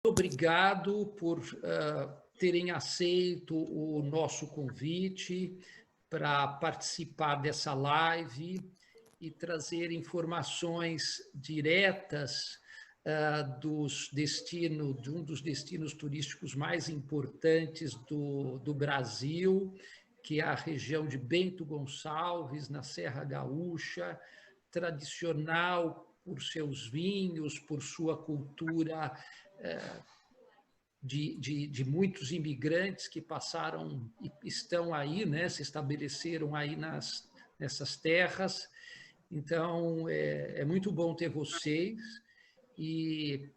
Obrigado por terem aceito o nosso convite para participar dessa live e trazer informações diretas de um dos destinos turísticos mais importantes do Brasil, que é a região de Bento Gonçalves, na Serra Gaúcha, tradicional por seus vinhos, por sua cultura de muitos imigrantes que passaram e estão aí, né, se estabeleceram aí nessas terras. Então, é muito bom ter vocês e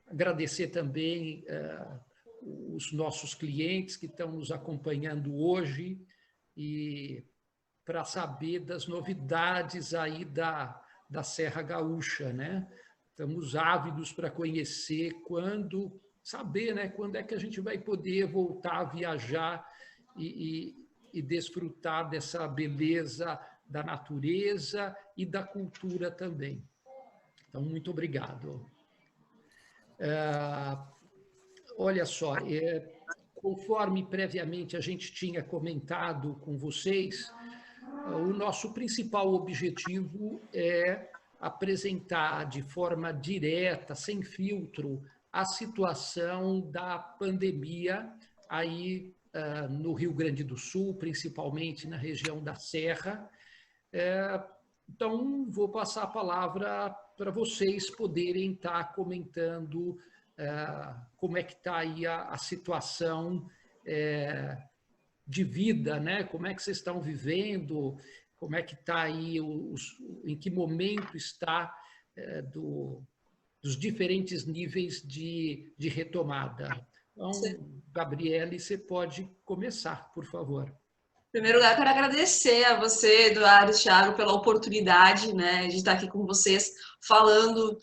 agradecer também os nossos clientes que estão nos acompanhando hoje e para saber das novidades aí da Serra Gaúcha, né? Estamos ávidos para conhecer saber, né, quando é que a gente vai poder voltar a viajar e desfrutar dessa beleza da natureza e da cultura também. Então, muito obrigado. Olha só, conforme previamente a gente tinha comentado com vocês, o nosso principal objetivo é apresentar de forma direta, sem filtro, a situação da pandemia aí no Rio Grande do Sul, principalmente na região da Serra. Então, vou passar a palavra para vocês poderem estar comentando como é que está aí a situação de vida, né? Como é que vocês estão vivendo, como é que está aí, em que momento está dos diferentes níveis de retomada. Então, Gabriele, você pode começar, por favor. Em primeiro lugar, quero agradecer a você, Eduardo e Thiago, pela oportunidade, né, de estar aqui com vocês falando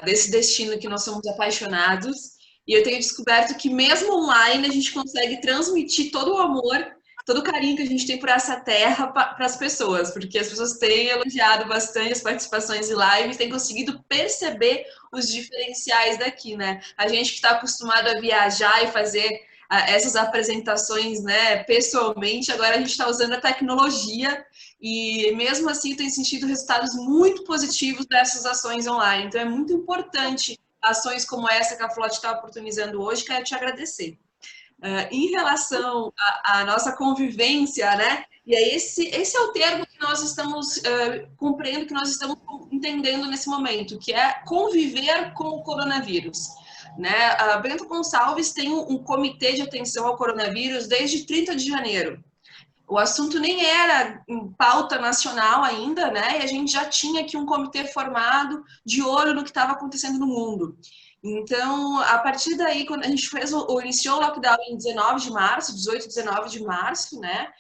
desse destino que nós somos apaixonados. E eu tenho descoberto que mesmo online a gente consegue transmitir todo o amor, todo o carinho que a gente tem por essa terra para as pessoas, porque as pessoas têm elogiado bastante as participações em live, têm conseguido perceber os diferenciais daqui, né? A gente que está acostumado a viajar e fazer essas apresentações, né, pessoalmente, agora a gente está usando a tecnologia e mesmo assim tem sentido resultados muito positivos dessas ações online. Então é muito importante ações como essa que a Flot está oportunizando hoje, quero te agradecer. Em relação à nossa convivência, né, e aí esse é o termo que nós estamos compreendendo, que nós estamos entendendo nesse momento, que é conviver com o coronavírus. Né? A Bento Gonçalves tem um comitê de atenção ao coronavírus desde 30 de janeiro. O assunto nem era em pauta nacional ainda, né? E a gente já tinha aqui um comitê formado de olho no que estava acontecendo no mundo. Então, a partir daí, quando a gente iniciou o lockdown em 19 de março, 18, 19 de março, né?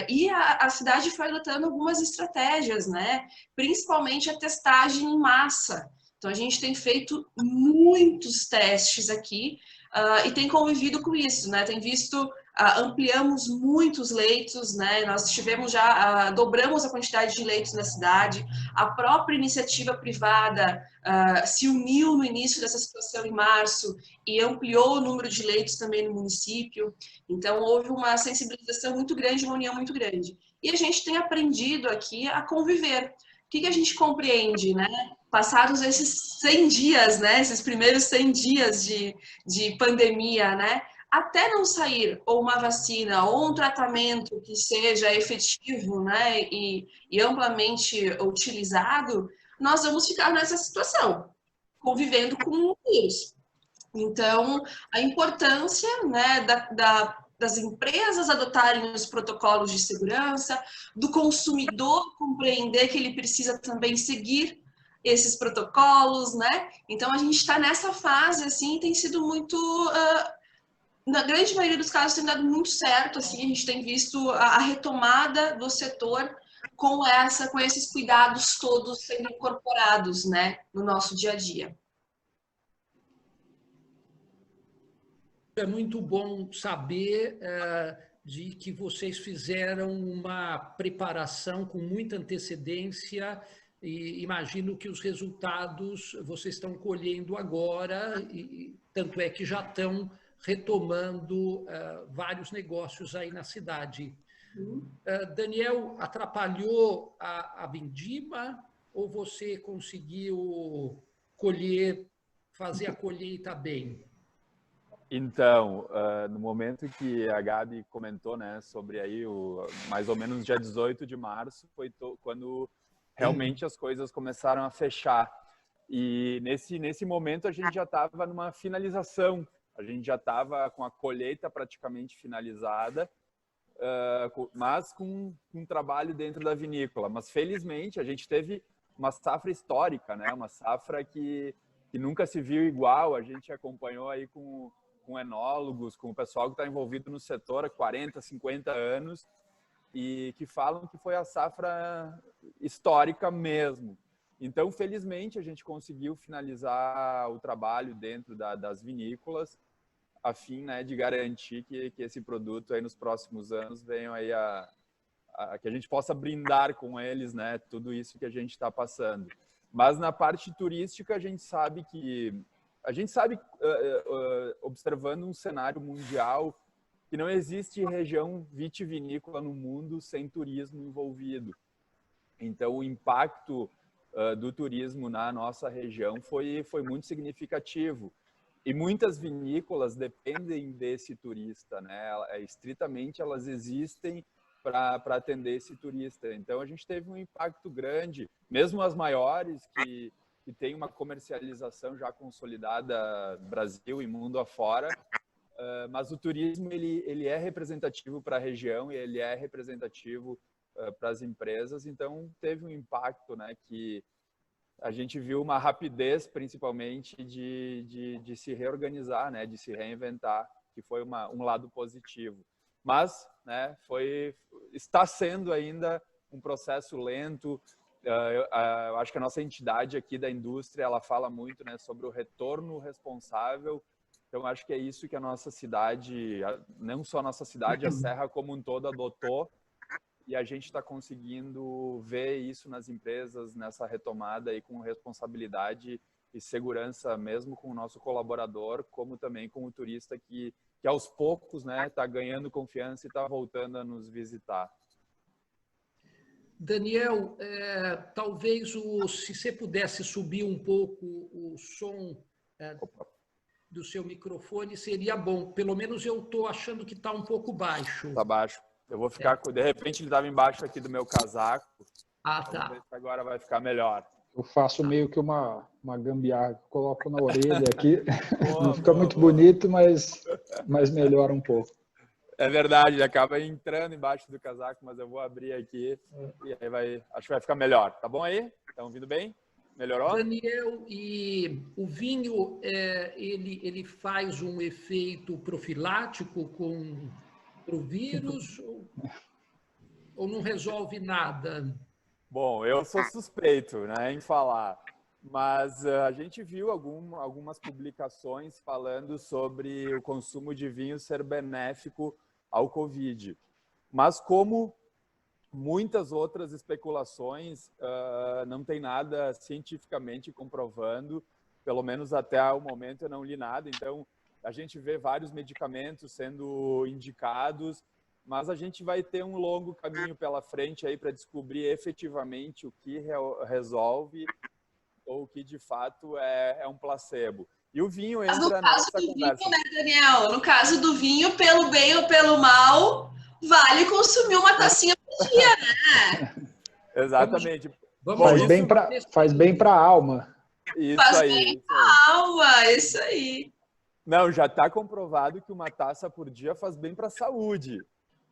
E a cidade foi adotando algumas estratégias, né? Principalmente a testagem em massa. Então, a gente tem feito muitos testes aqui e tem convivido com isso, né? Tem visto, ampliamos muitos leitos, né? Nós tivemos já, dobramos a quantidade de leitos na cidade. A própria iniciativa privada se uniu no início dessa situação em março e ampliou o número de leitos também no município. Então, houve uma sensibilização muito grande, uma união muito grande. E a gente tem aprendido aqui a conviver. O que a gente compreende, né? Passados esses 100 dias, né? Esses primeiros 100 dias de pandemia, né? Até não sair ou uma vacina ou um tratamento que seja efetivo, né? E amplamente utilizado, nós vamos ficar nessa situação, convivendo com o vírus. Então, a importância, né, das empresas adotarem os protocolos de segurança, do consumidor compreender que ele precisa também seguir esses protocolos, né? Então, a gente está nessa fase, assim, tem sido muito... na grande maioria dos casos tem dado muito certo, assim, a gente tem visto a retomada do setor com esses cuidados todos sendo incorporados, né, no nosso dia a dia. É muito bom saber de que vocês fizeram uma preparação com muita antecedência e imagino que os resultados vocês estão colhendo agora, e tanto é que já estão retomando vários negócios aí na cidade. Daniel, atrapalhou a vindima ou você conseguiu fazer a colheita bem? Então, no momento que a Gabi comentou, né, sobre aí mais ou menos dia 18 de março, foi quando realmente as coisas começaram a fechar. E nesse momento a gente já estava numa finalização, a gente já estava com a colheita praticamente finalizada, mas com um trabalho dentro da vinícola. Mas felizmente a gente teve uma safra histórica, né, uma safra que nunca se viu igual. A gente acompanhou aí com enólogos, com o pessoal que está envolvido no setor há 40, 50 anos, e que falam que foi a safra histórica mesmo. Então, felizmente, a gente conseguiu finalizar o trabalho dentro das vinícolas, a fim, né, de garantir que esse produto aí nos próximos anos venha aí que a gente possa brindar com eles, né, tudo isso que a gente está passando. Mas na parte turística, a gente sabe, observando um cenário mundial, que não existe região vitivinícola no mundo sem turismo envolvido. Então, o impacto do turismo na nossa região foi muito significativo. E muitas vinícolas dependem desse turista, né? Estritamente, elas existem para atender esse turista. Então, a gente teve um impacto grande, mesmo as maiores, que tem uma comercialização já consolidada Brasil e mundo afora, mas o turismo ele é representativo para a região e ele é representativo para as empresas. Então, teve um impacto, né, que a gente viu uma rapidez, principalmente, de se reorganizar, né, de se reinventar, que foi um lado positivo. Mas, né, está sendo ainda um processo lento. Eu acho que a nossa entidade aqui da indústria, ela fala muito, né, sobre o retorno responsável. Então, acho que é isso que a nossa cidade, não só a nossa cidade, a Serra como um todo adotou. E a gente está conseguindo ver isso nas empresas, nessa retomada aí com responsabilidade e segurança, mesmo com o nosso colaborador, como também com o turista que aos poucos, né, está ganhando confiança e está voltando a nos visitar. Daniel, talvez se você pudesse subir um pouco o som do seu microfone, seria bom. Pelo menos eu estou achando que está um pouco baixo. Está baixo. Eu vou ficar... De repente ele estava embaixo aqui do meu casaco. Ah, tá. Vamos ver se agora vai ficar melhor. Eu faço meio que uma gambiarra. Coloco na orelha aqui. Não fica muito bonito, mas melhora um pouco. É verdade, ele acaba entrando embaixo do casaco, mas eu vou abrir aqui e aí acho que vai ficar melhor. Tá bom aí? Estão ouvindo bem? Melhorou? Daniel, e o vinho, ele faz um efeito profilático para o vírus ou não resolve nada? Bom, eu sou suspeito, né, em falar, mas a gente viu algumas publicações falando sobre o consumo de vinho ser benéfico ao Covid. Mas como muitas outras especulações, não tem nada cientificamente comprovando, pelo menos até o momento eu não li nada. Então, a gente vê vários medicamentos sendo indicados, mas a gente vai ter um longo caminho pela frente aí para descobrir efetivamente o que resolve ou o que de fato é um placebo. E o vinho entra nessa conversa. Vinho, né, Daniel? No caso do vinho, pelo bem ou pelo mal, vale consumir uma tacinha por dia, né? Exatamente. Faz bem para a alma. Faz bem para a alma, isso aí. Não, já está comprovado que uma taça por dia faz bem para a saúde.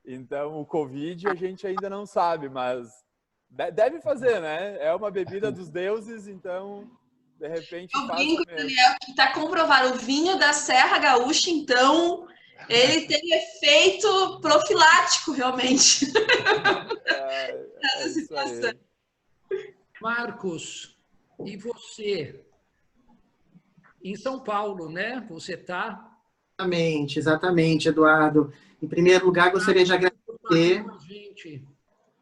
Então, o Covid a gente ainda não sabe, mas deve fazer, né? É uma bebida dos deuses, então, de repente, eu brinco, Daniel, que está comprovado. O vinho da Serra Gaúcha, então, ele tem efeito profilático, realmente. É isso aí. Marcos, e você? Em São Paulo, né? Você está... Exatamente, Eduardo. Em primeiro lugar, gostaria de agradecer.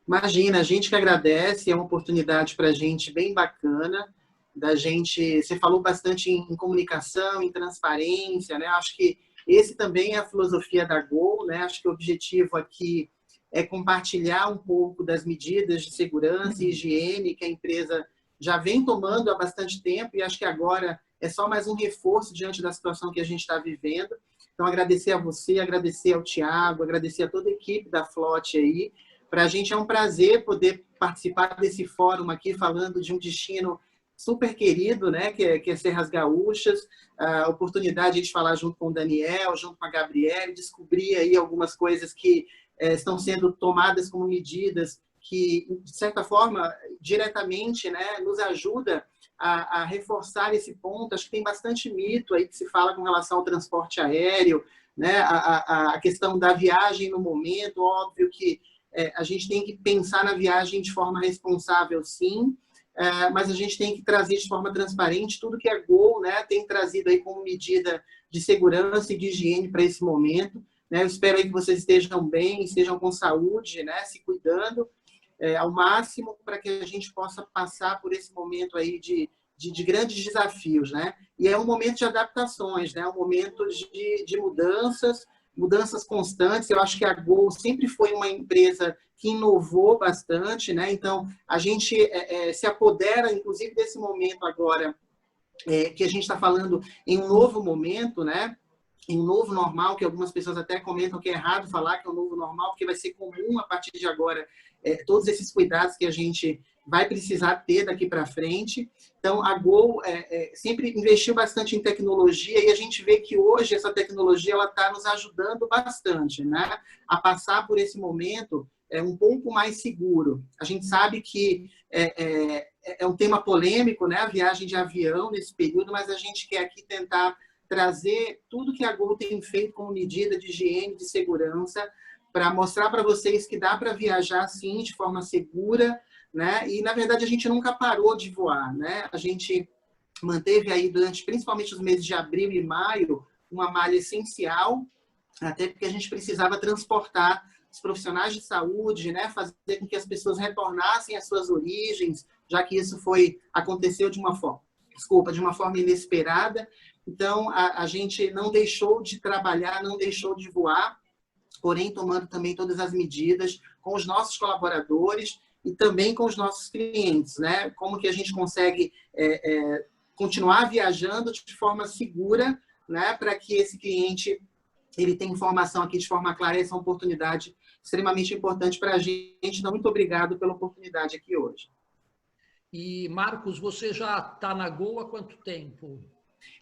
Imagina, a gente que agradece, é uma oportunidade para a gente bem bacana, da gente, você falou bastante em comunicação, em transparência, né? Acho que esse também é a filosofia da Gol, né? Acho que o objetivo aqui é compartilhar um pouco das medidas de segurança e higiene que a empresa já vem tomando há bastante tempo, e acho que agora é só mais um reforço diante da situação que a gente está vivendo. Então, agradecer a você, agradecer ao Thiago, agradecer a toda a equipe da Flot aí. Para a gente é um prazer poder participar desse fórum aqui, falando de um destino super querido, né, que é Serras Gaúchas, a oportunidade de falar junto com o Daniel, junto com a Gabriele, descobrir aí algumas coisas que estão sendo tomadas como medidas que, de certa forma, diretamente, né, nos ajuda a reforçar esse ponto. Acho que tem bastante mito aí que se fala com relação ao transporte aéreo, né, a questão da viagem no momento. Óbvio que a gente tem que pensar na viagem de forma responsável, sim, mas a gente tem que trazer de forma transparente tudo que a Gol, né, tem trazido aí como medida de segurança e de higiene para esse momento. Né? Eu espero aí que vocês estejam bem, estejam com saúde, né, se cuidando ao máximo, para que a gente possa passar por esse momento aí de grandes desafios, né? E é um momento de adaptações, né? Um momento de mudanças constantes. Eu acho que a Gol sempre foi uma empresa que inovou bastante, né? Então, a gente se apodera, inclusive, desse momento agora, que a gente está falando em um novo momento, né? Em um novo normal, que algumas pessoas até comentam que é errado falar que é um novo normal, porque vai ser comum a partir de agora todos esses cuidados que a gente vai precisar ter daqui para frente. Então, a Gol sempre investiu bastante em tecnologia, e a gente vê que hoje essa tecnologia está nos ajudando bastante, né, a passar por esse momento um pouco mais seguro. A gente sabe que é um tema polêmico, né, a viagem de avião nesse período, mas a gente quer aqui tentar trazer tudo que a Gol tem feito como medida de higiene, de segurança, para mostrar para vocês que dá para viajar, sim, de forma segura, né? E, na verdade, a gente nunca parou de voar, né? A gente manteve aí, durante principalmente os meses de abril e maio, uma malha essencial, até porque a gente precisava transportar os profissionais de saúde, né? Fazer com que as pessoas retornassem às suas origens, já que isso aconteceu de uma forma inesperada. Então, a gente não deixou de trabalhar, não deixou de voar, porém tomando também todas as medidas com os nossos colaboradores e também com os nossos clientes, né? Como que a gente consegue continuar viajando de forma segura, né? Para que esse cliente ele tenha informação aqui de forma clara. Essa é uma oportunidade extremamente importante para a gente. Então, muito obrigado pela oportunidade aqui hoje. E, Marcos, você já está na Gol há quanto tempo?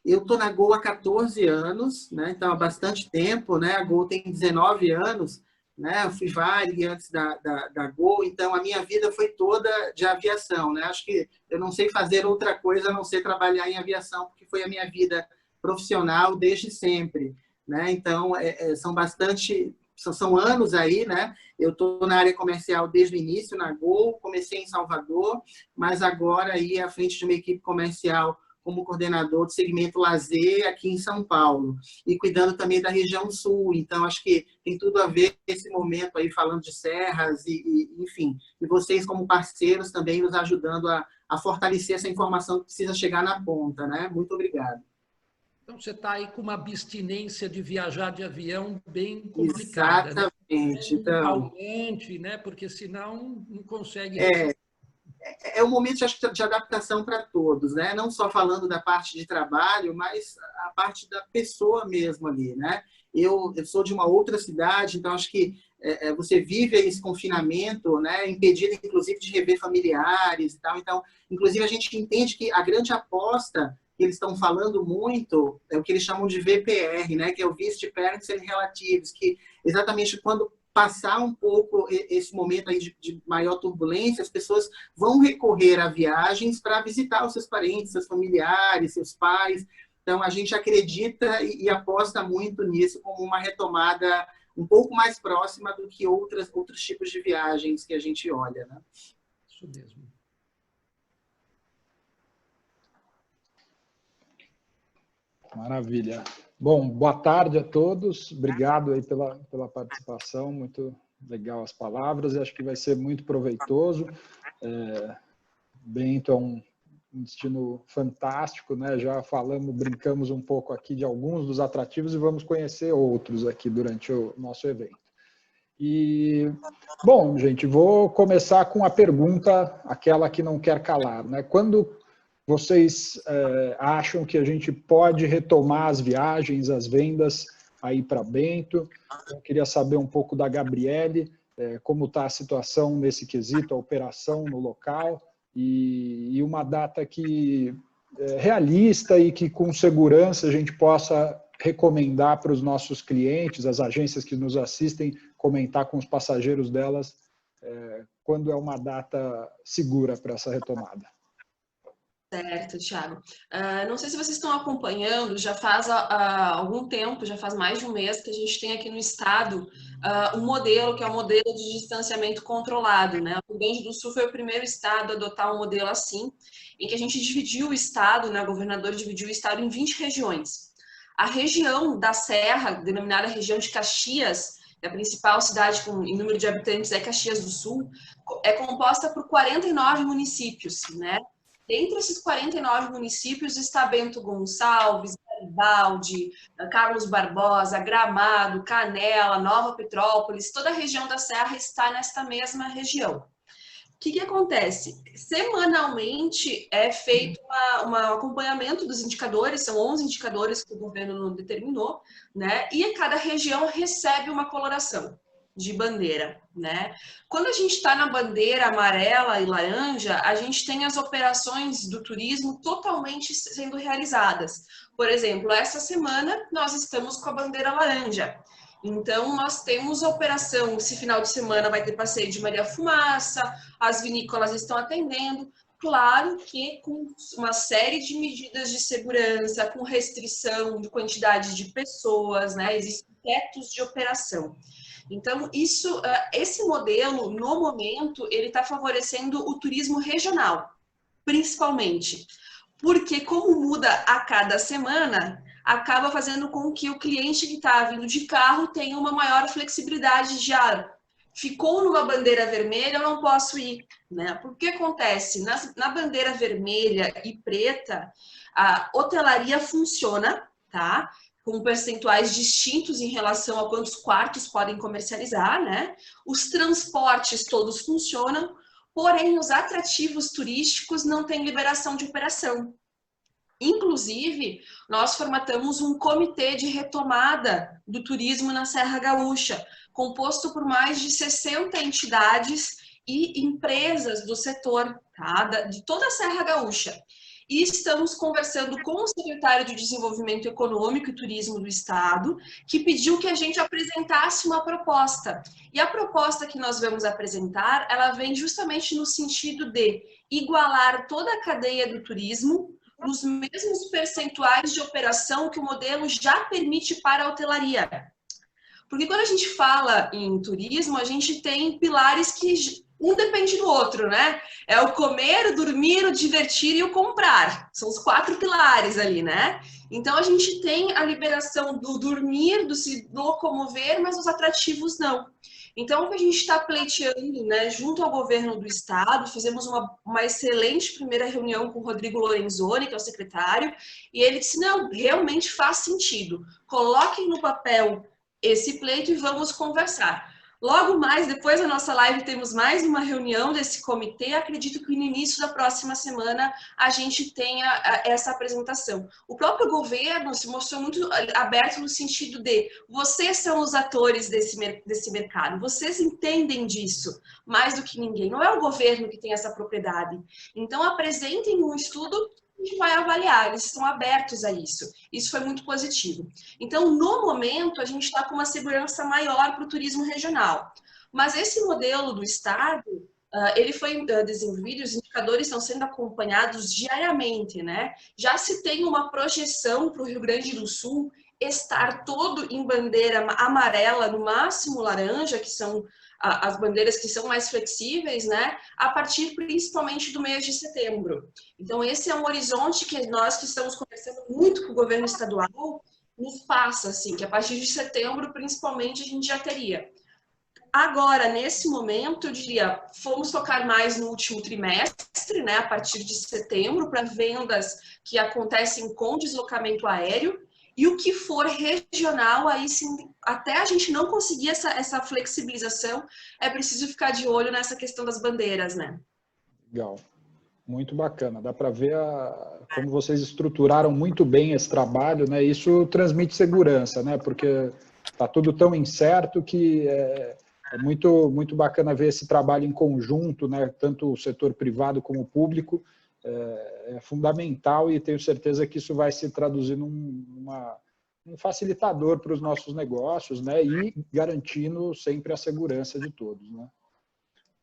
Eu estou na Gol há 14 anos, né? Então há bastante tempo, né? A Gol tem 19 anos, né? Eu fui Varig antes da Gol, então a minha vida foi toda de aviação, né? Acho que eu não sei fazer outra coisa a não ser trabalhar em aviação, porque foi a minha vida profissional desde sempre, né? Então são anos aí, né? Eu estou na área comercial desde o início, na Gol, comecei em Salvador, mas agora aí à frente de uma equipe comercial como coordenador do segmento lazer aqui em São Paulo, e cuidando também da região sul. Então, acho que tem tudo a ver esse momento aí, falando de Serras, enfim, e vocês como parceiros também nos ajudando a fortalecer essa informação que precisa chegar na ponta, né? Muito obrigado. Então, você está aí com uma abstinência de viajar de avião bem complicada. Exatamente. Né? Então, calmante, né? Porque senão não consegue... É um momento de adaptação para todos, né? Não só falando da parte de trabalho, mas a parte da pessoa mesmo ali, né? Eu sou de uma outra cidade, então acho que você vive esse confinamento, né? Impedido, inclusive, de rever familiares e tal. Então, inclusive, a gente entende que a grande aposta que eles estão falando muito é o que eles chamam de VPR, né? Que é o Visit Parents and Relatives, que exatamente quando passar um pouco esse momento aí de maior turbulência, as pessoas vão recorrer a viagens para visitar os seus parentes, seus familiares, seus pais. Então, a gente acredita e aposta muito nisso como uma retomada um pouco mais próxima do que outros tipos de viagens que a gente olha, né? Isso mesmo. Maravilha. Bom, boa tarde a todos. Obrigado aí pela participação, muito legal as palavras, acho que vai ser muito proveitoso. Bento é um destino fantástico, né? Já falamos, brincamos um pouco aqui de alguns dos atrativos e vamos conhecer outros aqui durante o nosso evento. E, bom, gente, vou começar com a pergunta, aquela que não quer calar, né? Quando vocês acham que a gente pode retomar as viagens, as vendas aí para Bento? Eu queria saber um pouco da Gabriele, como está a situação nesse quesito, a operação no local, e uma data que realista e que com segurança a gente possa recomendar para os nossos clientes, as agências que nos assistem, comentar com os passageiros delas quando é uma data segura para essa retomada. Certo, Thiago. Não sei se vocês estão acompanhando, já faz algum tempo, já faz mais de um mês que a gente tem aqui no estado um modelo que é o modelo de distanciamento controlado, né? O Rio Grande do Sul foi o primeiro estado a adotar um modelo assim, em que a gente dividiu o estado, né? O governador dividiu o estado em 20 regiões. A região da Serra, denominada região de Caxias, a principal cidade em número de habitantes é Caxias do Sul, é composta por 49 municípios, né? Dentre esses 49 municípios está Bento Gonçalves, Garibaldi, Carlos Barbosa, Gramado, Canela, Nova Petrópolis, toda a região da Serra está nesta mesma região. O que acontece? Semanalmente é feito um acompanhamento dos indicadores, são 11 indicadores que o governo determinou, né? E cada região recebe uma coloração de bandeira, né? Quando a gente está na bandeira amarela e laranja, a gente tem as operações do turismo totalmente sendo realizadas. Por exemplo, essa semana nós estamos com a bandeira laranja. Então, nós temos a operação, esse final de semana vai ter passeio de Maria Fumaça, as vinícolas estão atendendo, claro que com uma série de medidas de segurança, com restrição de quantidade de pessoas, né? Existem tetos de operação. Então, esse modelo, no momento, ele está favorecendo o turismo regional, principalmente. Porque, como muda a cada semana, acaba fazendo com que o cliente que está vindo de carro tenha uma maior flexibilidade de ficou numa bandeira vermelha, eu não posso ir, né? Porque acontece, na bandeira vermelha e preta, a hotelaria funciona, tá? Com percentuais distintos em relação a quantos quartos podem comercializar, né? Os transportes todos funcionam, porém os atrativos turísticos não têm liberação de operação. Inclusive, nós formatamos um comitê de retomada do turismo na Serra Gaúcha, composto por mais de 60 entidades e empresas do setor, tá? De toda a Serra Gaúcha. E estamos conversando com o secretário de Desenvolvimento Econômico e Turismo do Estado, que pediu que a gente apresentasse uma proposta. E a proposta que nós vamos apresentar, ela vem justamente no sentido de igualar toda a cadeia do turismo nos mesmos percentuais de operação que o modelo já permite para a hotelaria. Porque quando a gente fala em turismo, a gente tem pilares que um depende do outro, né? É o comer, o dormir, o divertir e o comprar. São os 4 pilares ali, né? Então, a gente tem a liberação do dormir, do se locomover, mas os atrativos não. Então, o que a gente está pleiteando, né, junto ao governo do estado, fizemos uma excelente primeira reunião com o Rodrigo Lorenzoni, que é o secretário, e ele disse, não, realmente faz sentido. Coloquem no papel esse pleito e vamos conversar. Logo mais, depois da nossa live, temos mais uma reunião desse comitê. Acredito que no início da próxima semana a gente tenha essa apresentação. O próprio governo se mostrou muito aberto no sentido de vocês são os atores desse mercado, vocês entendem disso mais do que ninguém. Não é o governo que tem essa propriedade. Então, apresentem um estudo, a gente vai avaliar, eles estão abertos a isso. Isso foi muito positivo. Então, no momento, a gente está com uma segurança maior para o turismo regional. Mas esse modelo do Estado, ele foi desenvolvido, os indicadores estão sendo acompanhados diariamente, né? Já se tem uma projeção para o Rio Grande do Sul estar todo em bandeira amarela, no máximo laranja, que são as bandeiras que são mais flexíveis, né, a partir principalmente do mês de setembro. Então, esse é um horizonte que nós que estamos conversando muito com o governo estadual nos passa, assim, que a partir de setembro, principalmente, a gente já teria. agora, nesse momento, eu diria, fomos focar mais no último trimestre, né, a partir de setembro, para vendas que acontecem com deslocamento aéreo, e o que for regional, aí sim, até a gente não conseguir essa flexibilização, é preciso ficar de olho nessa questão das bandeiras, né? Legal. Muito bacana. Dá para ver como vocês estruturaram muito bem esse trabalho, né? Isso transmite segurança, né? Porque está tudo tão incerto que é muito bacana ver esse trabalho em conjunto, né? Tanto o setor privado como o público. É fundamental e tenho certeza que isso vai se traduzir num facilitador para os nossos negócios, né? E garantindo sempre a segurança de todos, né?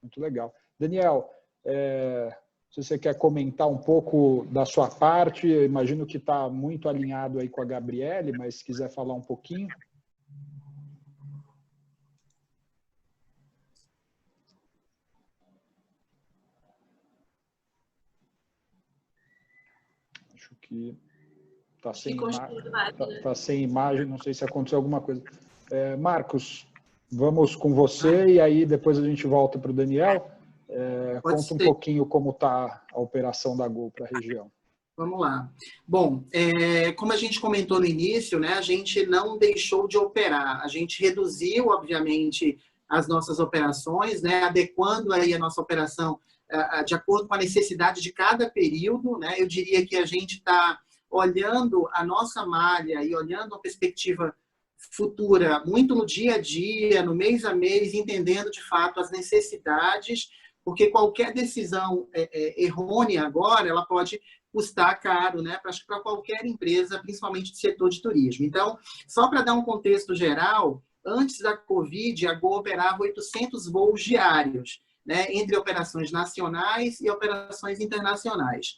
Muito legal. Daniel, se você quer comentar um pouco da sua parte, eu imagino que está muito alinhado aí com a Gabriele, mas se quiser falar um pouquinho. Acho que está sem imagem, não sei se aconteceu alguma coisa. Marcos, vamos com você e aí depois a gente volta para o Daniel. Conta um pouquinho como está a operação da Gol para a região. Vamos lá. Bom, como a gente comentou no início, né, a gente não deixou de operar. A gente reduziu, obviamente, as nossas operações, né, adequando aí a nossa operação de acordo com a necessidade de cada período, né? Eu diria que a gente está olhando a nossa malha e olhando a perspectiva futura muito no dia a dia, no mês a mês, entendendo de fato as necessidades, porque qualquer decisão errônea agora, ela pode custar caro, né? Acho que para qualquer empresa, principalmente do setor de turismo. Então, só para dar um contexto geral, antes da Covid, a Gol operava 800 voos diários, né? Entre operações nacionais e operações internacionais.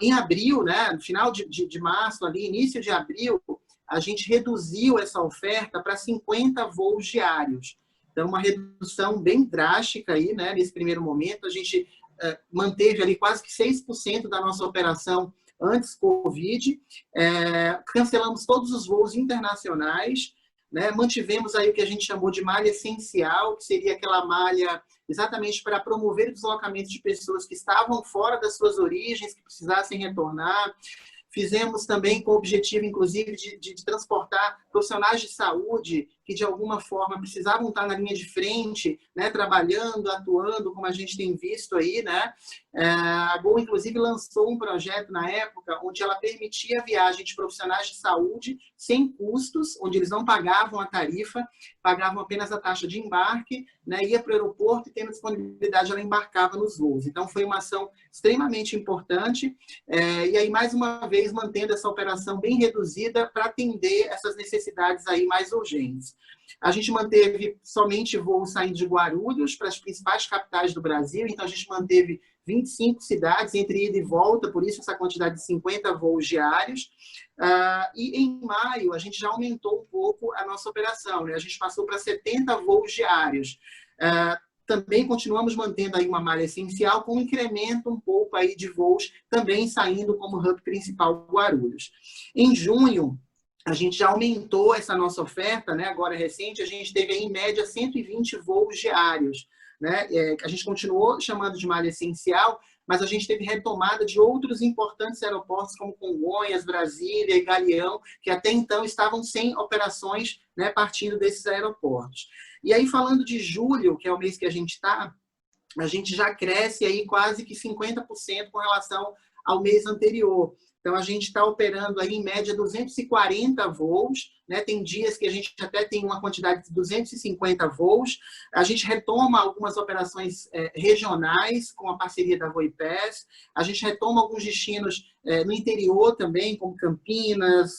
Em abril, né? No final de março, ali, início de abril, a gente reduziu essa oferta para 50 voos diários. Então, uma redução bem drástica aí, né? Nesse primeiro momento, a gente manteve ali quase que 6% da nossa operação antes Covid, cancelamos todos os voos internacionais, né? Mantivemos aí o que a gente chamou de malha essencial, que seria aquela malha exatamente para promover o deslocamento de pessoas que estavam fora das suas origens, que precisassem retornar. Fizemos também com o objetivo, inclusive, de transportar profissionais de saúde que, de alguma forma, precisavam estar na linha de frente, né, trabalhando, atuando, como a gente tem visto aí, né? A Gol, inclusive, lançou um projeto na época onde ela permitia a viagem de profissionais de saúde sem custos, onde eles não pagavam a tarifa, pagavam apenas a taxa de embarque, né, ia para o aeroporto e, tendo disponibilidade, ela embarcava nos voos. Então, foi uma ação extremamente importante. E aí, mais uma vez, mantendo essa operação bem reduzida para atender essas necessidades aí mais urgentes. A gente manteve somente voos saindo de Guarulhos para as principais capitais do Brasil, então a gente manteve 25 cidades entre ida e volta, por isso essa quantidade de 50 voos diários. E em maio a gente já aumentou um pouco a nossa operação, né? A gente passou para 70 voos diários. Também continuamos mantendo aí uma malha essencial, com um incremento um pouco aí de voos também saindo como hub principal Guarulhos. Em junho, a gente já aumentou essa nossa oferta, né? Agora recente, a gente teve aí, em média 120 voos diários, né? A gente continuou chamando de malha essencial, mas a gente teve retomada de outros importantes aeroportos, como Congonhas, Brasília e Galeão, que até então estavam sem operações, né, partindo desses aeroportos. E aí, falando de julho, que é o mês que a gente está, a gente já cresce aí quase que 50% com relação ao mês anterior. Então, a gente está operando aí, em média, 240 voos, né? Tem dias que a gente até tem uma quantidade de 250 voos. A gente retoma algumas operações regionais, com a parceria da Voipass. A gente retoma alguns destinos no interior também, como Campinas,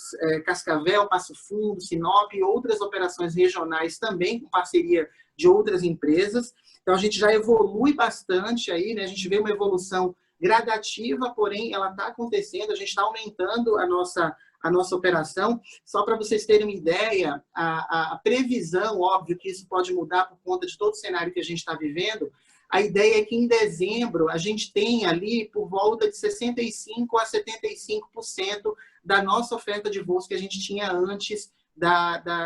Cascavel, Passo Fundo, Sinop, e outras operações regionais também, com parceria de outras empresas. Então, a gente já evolui bastante aí, né? A gente vê uma evolução gradativa, porém ela está acontecendo, a gente está aumentando a nossa operação. Só para vocês terem uma ideia, a previsão, óbvio que isso pode mudar por conta de todo o cenário que a gente está vivendo, a ideia é que em dezembro a gente tenha ali por volta de 65% a 75% da nossa oferta de voos que a gente tinha antes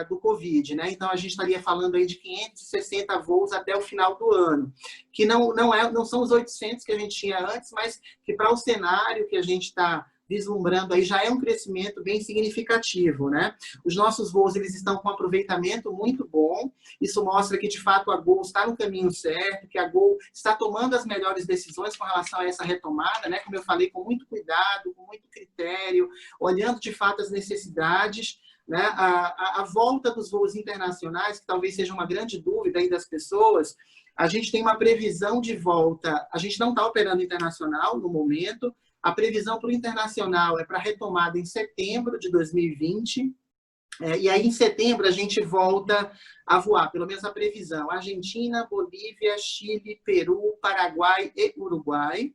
do Covid, né? Então, a gente estaria falando aí de 560 voos até o final do ano, que não são os 800 que a gente tinha antes, mas que para o cenário que a gente está vislumbrando aí já é um crescimento bem significativo, né? Os nossos voos, eles estão com um aproveitamento muito bom, isso mostra que, de fato, a Gol está no caminho certo, que a Gol está tomando as melhores decisões com relação a essa retomada, né? Como eu falei, com muito cuidado, com muito critério, olhando, de fato, as necessidades, né? A volta dos voos internacionais, que talvez seja uma grande dúvida aí das pessoas, a gente tem uma previsão de volta, a gente não está operando internacional no momento, a previsão para o internacional é para retomada em setembro de 2020, e aí em setembro a gente volta a voar, pelo menos a previsão, Argentina, Bolívia, Chile, Peru, Paraguai e Uruguai.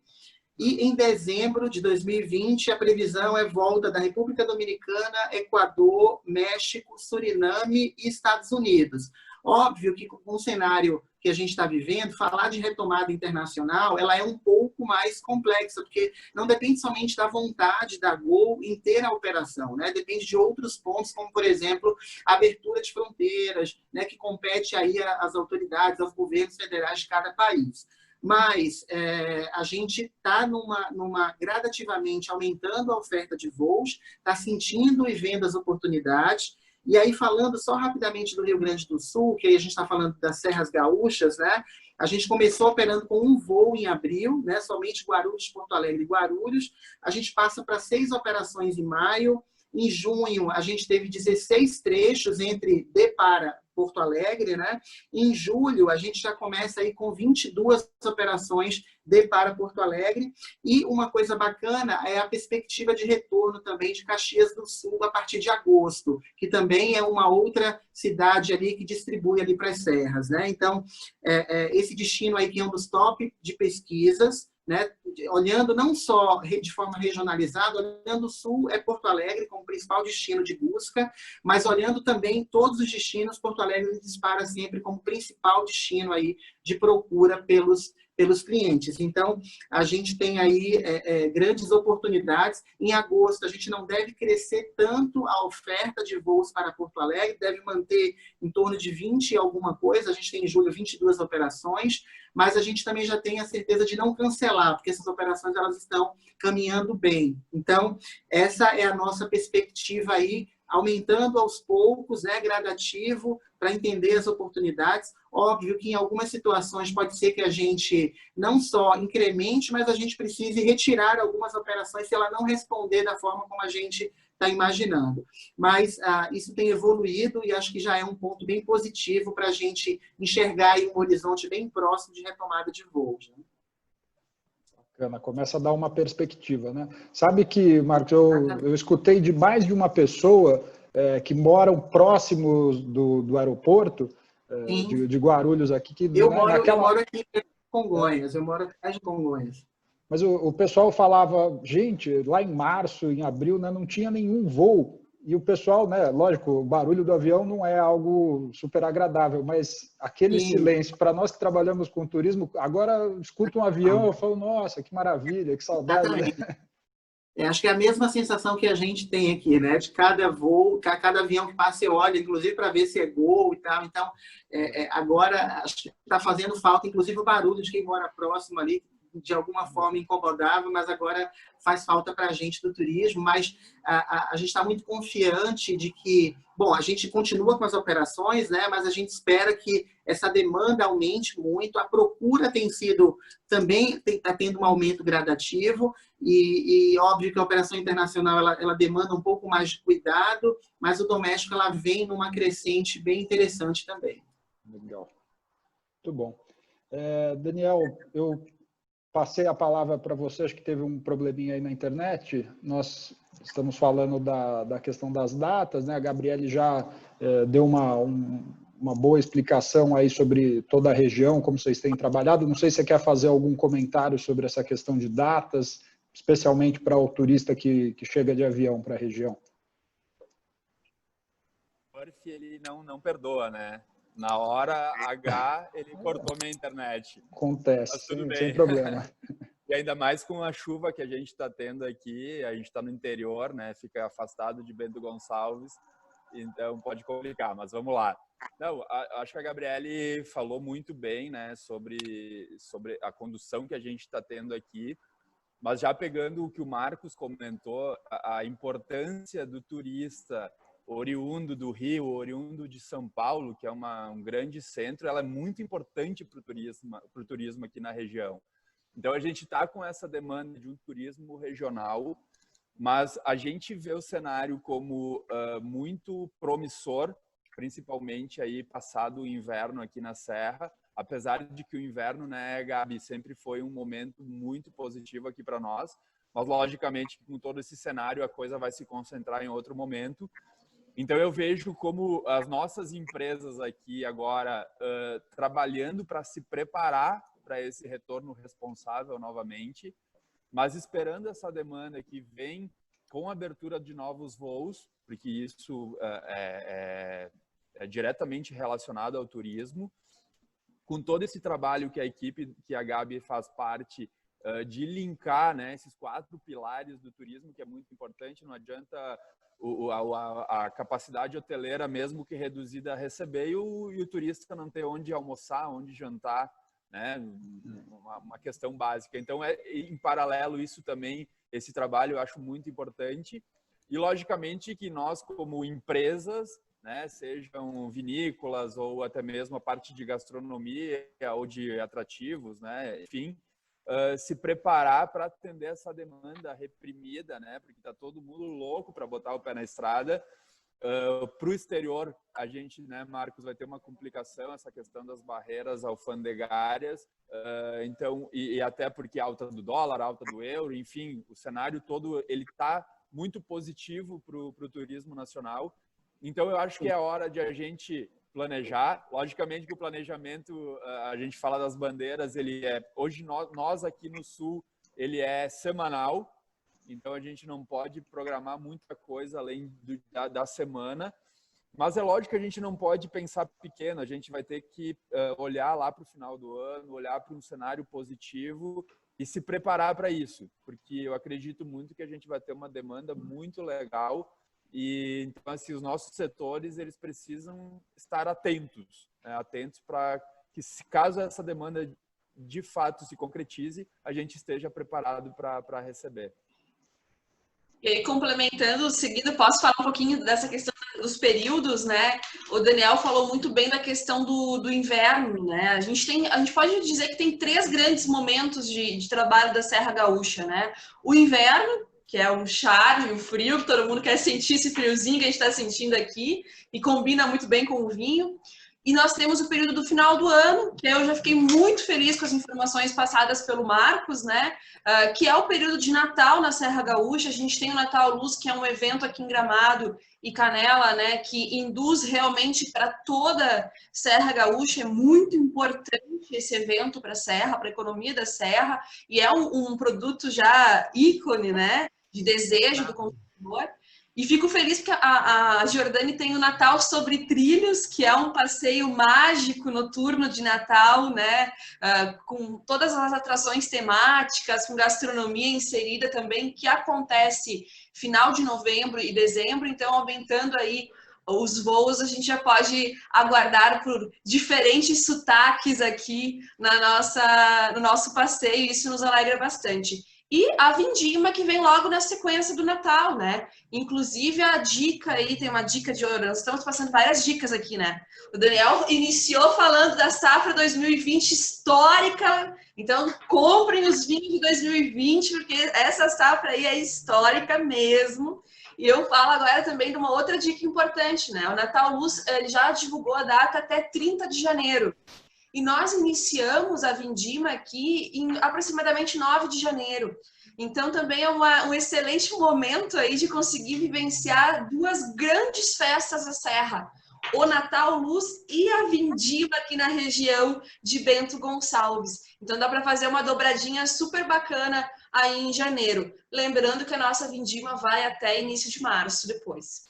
E em dezembro de 2020, a previsão é volta da República Dominicana, Equador, México, Suriname e Estados Unidos. Óbvio que com o cenário que a gente está vivendo, falar de retomada internacional, ela é um pouco mais complexa, porque não depende somente da vontade da Gol em ter a operação, né? Depende de outros pontos, como, por exemplo, a abertura de fronteiras, né? Que compete aí às autoridades, aos governos federais de cada país. Mas a gente está gradativamente aumentando a oferta de voos, está sentindo e vendo as oportunidades. E aí, falando só rapidamente do Rio Grande do Sul, que aí a gente está falando das Serras Gaúchas, né? A gente começou operando com um voo em abril, né? Somente Guarulhos, Porto Alegre e Guarulhos. A gente passa para 6 operações em maio. Em junho, a gente teve 16 trechos entre de para Porto Alegre, né? Em julho, a gente já começa aí com 22 operações de para Porto Alegre. E uma coisa bacana é a perspectiva de retorno também de Caxias do Sul a partir de agosto, que também é uma outra cidade ali que distribui ali para as serras, né? Então, esse destino aí que é um dos top de pesquisas, né? Olhando não só de forma regionalizada, olhando o Sul é Porto Alegre como principal destino de busca, mas olhando também todos os destinos, Porto Alegre dispara sempre como principal destino aí de procura pelos clientes. Então, a gente tem aí grandes oportunidades. Em agosto, a gente não deve crescer tanto a oferta de voos para Porto Alegre, deve manter em torno de 20 e alguma coisa. A gente tem em julho 22 operações, mas a gente também já tem a certeza de não cancelar, porque essas operações elas estão caminhando bem. Então, essa é a nossa perspectiva aí, aumentando aos poucos, né, gradativo, para entender as oportunidades. Óbvio que em algumas situações pode ser que a gente não só incremente, mas a gente precise retirar algumas operações se ela não responder da forma como a gente está imaginando. Mas isso tem evoluído e acho que já é um ponto bem positivo para a gente enxergar aí um horizonte bem próximo de retomada de voos, né? Bacana, começa a dar uma perspectiva, né? Sabe que, Marcos, eu escutei de mais de uma pessoa que moram próximos do aeroporto, de Guarulhos aqui. Que, eu moro aqui em Congonhas, eu moro atrás de Congonhas. Mas o pessoal falava, gente, lá em março, em abril, né, não tinha nenhum voo. E o pessoal, né, lógico, o barulho do avião não é algo super agradável, mas aquele silêncio, para nós que trabalhamos com turismo, agora escuto um avião, eu falo, nossa, que maravilha, que saudade. Acho que é a mesma sensação que a gente tem aqui, né? De cada voo, cada avião que passa, você olha, inclusive para ver se é Gol e tal. Então, agora acho que está fazendo falta, inclusive o barulho de quem mora próximo ali, de alguma forma incomodava, mas agora faz falta para a gente do turismo, mas a gente está muito confiante de que, bom, a gente continua com as operações, né, mas a gente espera que essa demanda aumente muito, a procura tem sido, também está tendo um aumento gradativo, e óbvio que a operação internacional ela demanda um pouco mais de cuidado, mas o doméstico ela vem numa crescente bem interessante também. Legal. Muito bom. Daniel, eu passei a palavra para você, acho que teve um probleminha aí na internet. Nós estamos falando da questão das datas, né? A Gabriele já deu uma boa explicação aí sobre toda a região, como vocês têm trabalhado. Não sei se você quer fazer algum comentário sobre essa questão de datas, especialmente para o turista que chega de avião para a região. O Murphy, ele não perdoa, né? Na hora H, ele cortou minha internet. Acontece, sem problema. E ainda mais com a chuva que a gente está tendo aqui, a gente está no interior, né? Fica afastado de Bento Gonçalves. então pode complicar, mas vamos lá. Não, acho que a Gabriele falou muito bem, né, sobre a condução que a gente está tendo aqui, mas já pegando o que o Marcos comentou, a importância do turista oriundo do Rio, oriundo de São Paulo, que é um grande centro, ela é muito importante para o turismo aqui na região. Então, a gente está com essa demanda de um turismo regional, mas a gente vê o cenário como muito promissor, principalmente aí passado o inverno aqui na Serra, apesar de que o inverno, né, Gabi, sempre foi um momento muito positivo aqui para nós, mas logicamente com todo esse cenário a coisa vai se concentrar em outro momento. Então eu vejo como as nossas empresas aqui agora trabalhando para se preparar para esse retorno responsável novamente, mas esperando essa demanda que vem com a abertura de novos voos, porque isso é diretamente relacionado ao turismo, com todo esse trabalho que a equipe, que a Gabi faz parte, de linkar, né, esses 4 pilares do turismo, que é muito importante. Não adianta a capacidade hoteleira, mesmo que reduzida, a receber e o turista não ter onde almoçar, onde jantar, né? Uma questão básica. Então, em paralelo, isso também, esse trabalho eu acho muito importante. E, logicamente, que nós, como empresas, né, sejam vinícolas ou até mesmo a parte de gastronomia ou de atrativos, né, enfim, se preparar para atender essa demanda reprimida, né, porque está todo mundo louco para botar o pé na estrada. Para o exterior, a gente, né, Marcos, vai ter uma complicação, essa questão das barreiras alfandegárias, então, e até porque alta do dólar, alta do euro, enfim, o cenário todo ele está muito positivo para o turismo nacional. Então, eu acho que é hora de a gente planejar. Logicamente que o planejamento, a gente fala das bandeiras, ele hoje nós aqui no Sul, ele é semanal, então a gente não pode programar muita coisa além da semana, mas é lógico que a gente não pode pensar pequeno, a gente vai ter que olhar lá para o final do ano, olhar para um cenário positivo e se preparar para isso, porque eu acredito muito que a gente vai ter uma demanda muito legal. E então, assim, os nossos setores, eles precisam estar atentos, né? Atentos para que, caso essa demanda de fato se concretize, a gente esteja preparado para receber. E aí, complementando, seguindo, posso falar um pouquinho dessa questão dos períodos, né? O Daniel falou muito bem da questão do inverno, né? A gente pode dizer que tem 3 grandes momentos de trabalho da Serra Gaúcha, né? O inverno, que é o charme, o frio, que todo mundo quer sentir esse friozinho que a gente está sentindo aqui, e combina muito bem com o vinho. E nós temos o período do final do ano, que eu já fiquei muito feliz com as informações passadas pelo Marcos, né? Que é o período de Natal na Serra Gaúcha. A gente tem o Natal Luz, que é um evento aqui em Gramado e Canela, né? Que induz realmente para toda Serra Gaúcha. É muito importante esse evento para a Serra, para a economia da Serra, e é um produto já ícone, né? De desejo do consumidor. E fico feliz porque a Jordani tem o Natal sobre Trilhos, que é um passeio mágico noturno de Natal, né? Com todas as atrações temáticas, com gastronomia inserida também, que acontece final de novembro e dezembro. Então, aumentando aí os voos, a gente já pode aguardar por diferentes sotaques aqui no nosso passeio. Isso nos alegra bastante. E a vindima, que vem logo na sequência do Natal, né? Inclusive, a dica aí, tem uma dica de ouro. Nós estamos passando várias dicas aqui, né? O Daniel iniciou falando da safra 2020 histórica. Então, comprem os vinhos de 2020, porque essa safra aí é histórica mesmo. E eu falo agora também de uma outra dica importante, né? O Natal Luz já divulgou a data até 30 de janeiro. E nós iniciamos a vindima aqui em aproximadamente 9 de janeiro. Então, também é um excelente momento aí de conseguir vivenciar 2 grandes festas da Serra. O Natal Luz e a vindima aqui na região de Bento Gonçalves. Então, dá para fazer uma dobradinha super bacana aí em janeiro. Lembrando que a nossa vindima vai até início de março depois.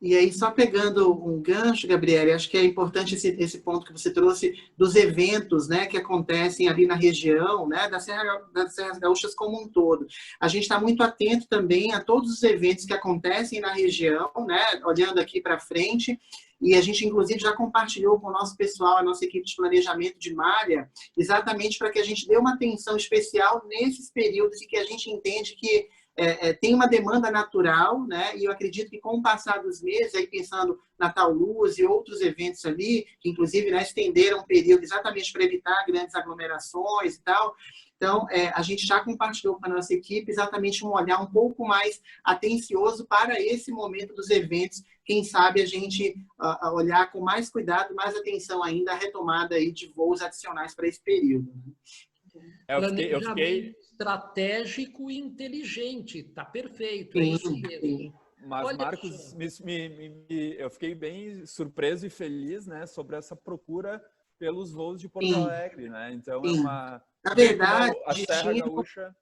E aí, só pegando um gancho, Gabriele, acho que é importante esse ponto que você trouxe dos eventos, né, que acontecem ali na região, né, das Serras Gaúchas como um todo. A gente está muito atento também a todos os eventos que acontecem na região, né, olhando aqui para frente, e a gente, inclusive, já compartilhou com o nosso pessoal, a nossa equipe de planejamento de malha, exatamente para que a gente dê uma atenção especial nesses períodos em que a gente entende que tem uma demanda natural, né? E eu acredito que com o passar dos meses, aí pensando Natal Luz e outros eventos ali, que inclusive, né, estenderam o período exatamente para evitar grandes aglomerações e tal. Então, a gente já compartilhou com a nossa equipe exatamente um olhar um pouco mais atencioso para esse momento dos eventos. Quem sabe a gente olhar com mais cuidado, mais atenção ainda à retomada aí de voos adicionais para esse período. Planejamento estratégico e inteligente, está perfeito, é isso mesmo. Mas, olha, Marcos, eu fiquei bem surpreso e feliz, né, sobre essa procura pelos voos de Porto Alegre, né? Então, é uma... Na verdade, a Serra Gaúcha...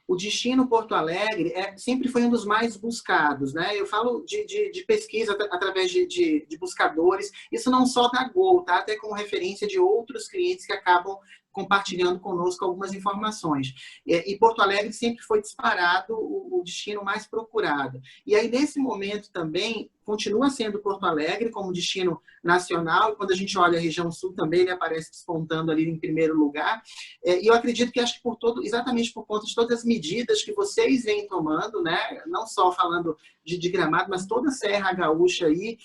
o destino Porto Alegre sempre foi um dos mais buscados, né? Eu falo de pesquisa através de buscadores, isso não só da Gol, tá? Até como referência de outros clientes que acabam compartilhando conosco algumas informações. E Porto Alegre sempre foi disparado o destino mais procurado. E aí, nesse momento também, continua sendo Porto Alegre como destino nacional, e quando a gente olha a região sul também, ele aparece despontando ali em primeiro lugar. E eu acredito que acho que exatamente por conta de todas as medidas que vocês vêm tomando, né? Não só falando de Gramado, mas toda a Serra Gaúcha aí,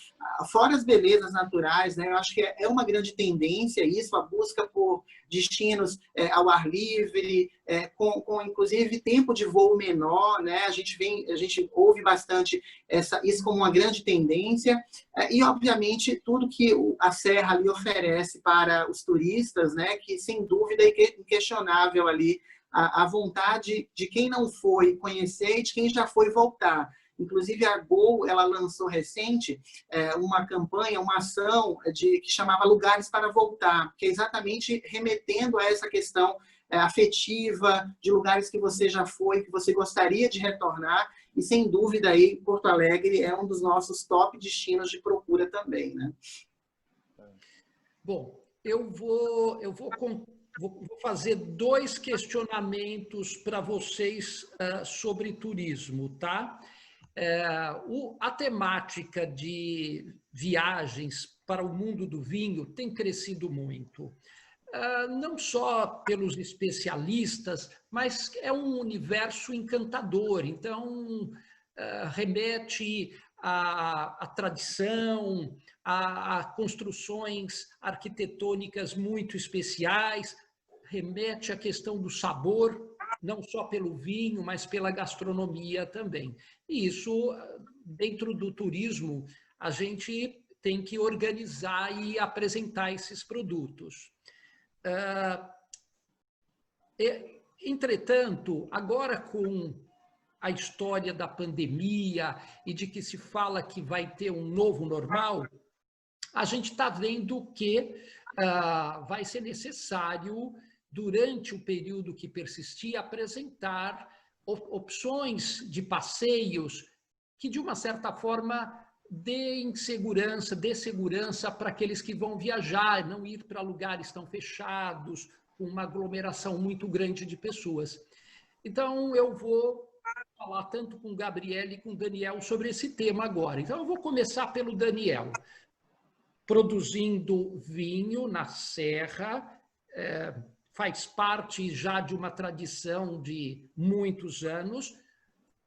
fora as belezas naturais, né? Eu acho que é uma grande tendência isso, a busca por destinos ao ar livre, com inclusive tempo de voo menor, né? A gente ouve bastante isso como uma grande tendência, e obviamente tudo que a Serra ali oferece para os turistas, né? Que sem dúvida é inquestionável ali a vontade de quem não foi conhecer e de quem já foi voltar. Inclusive, a Gol, ela lançou recente uma campanha, uma ação que chamava Lugares para Voltar, que é exatamente remetendo a essa questão afetiva, de lugares que você já foi, que você gostaria de retornar, e sem dúvida aí, Porto Alegre é um dos nossos top destinos de procura também, né? Bom, eu vou fazer 2 questionamentos para vocês sobre turismo, tá? A temática de viagens para o mundo do vinho tem crescido muito. Não só pelos especialistas, mas é um universo encantador. Então, remete à tradição, a construções arquitetônicas muito especiais, remete à questão do sabor, não só pelo vinho, mas pela gastronomia também. E isso, dentro do turismo, a gente tem que organizar e apresentar esses produtos. Entretanto, agora com a história da pandemia e de que se fala que vai ter um novo normal, a gente está vendo que vai ser necessário, durante o período que persistir, apresentar opções de passeios que, de uma certa forma, dê segurança para aqueles que vão viajar, não ir para lugares tão fechados, com uma aglomeração muito grande de pessoas. Então, eu vou falar tanto com o Gabriel e com o Daniel sobre esse tema agora. Então, eu vou começar pelo Daniel. Produzindo vinho na Serra, faz parte já de uma tradição de muitos anos,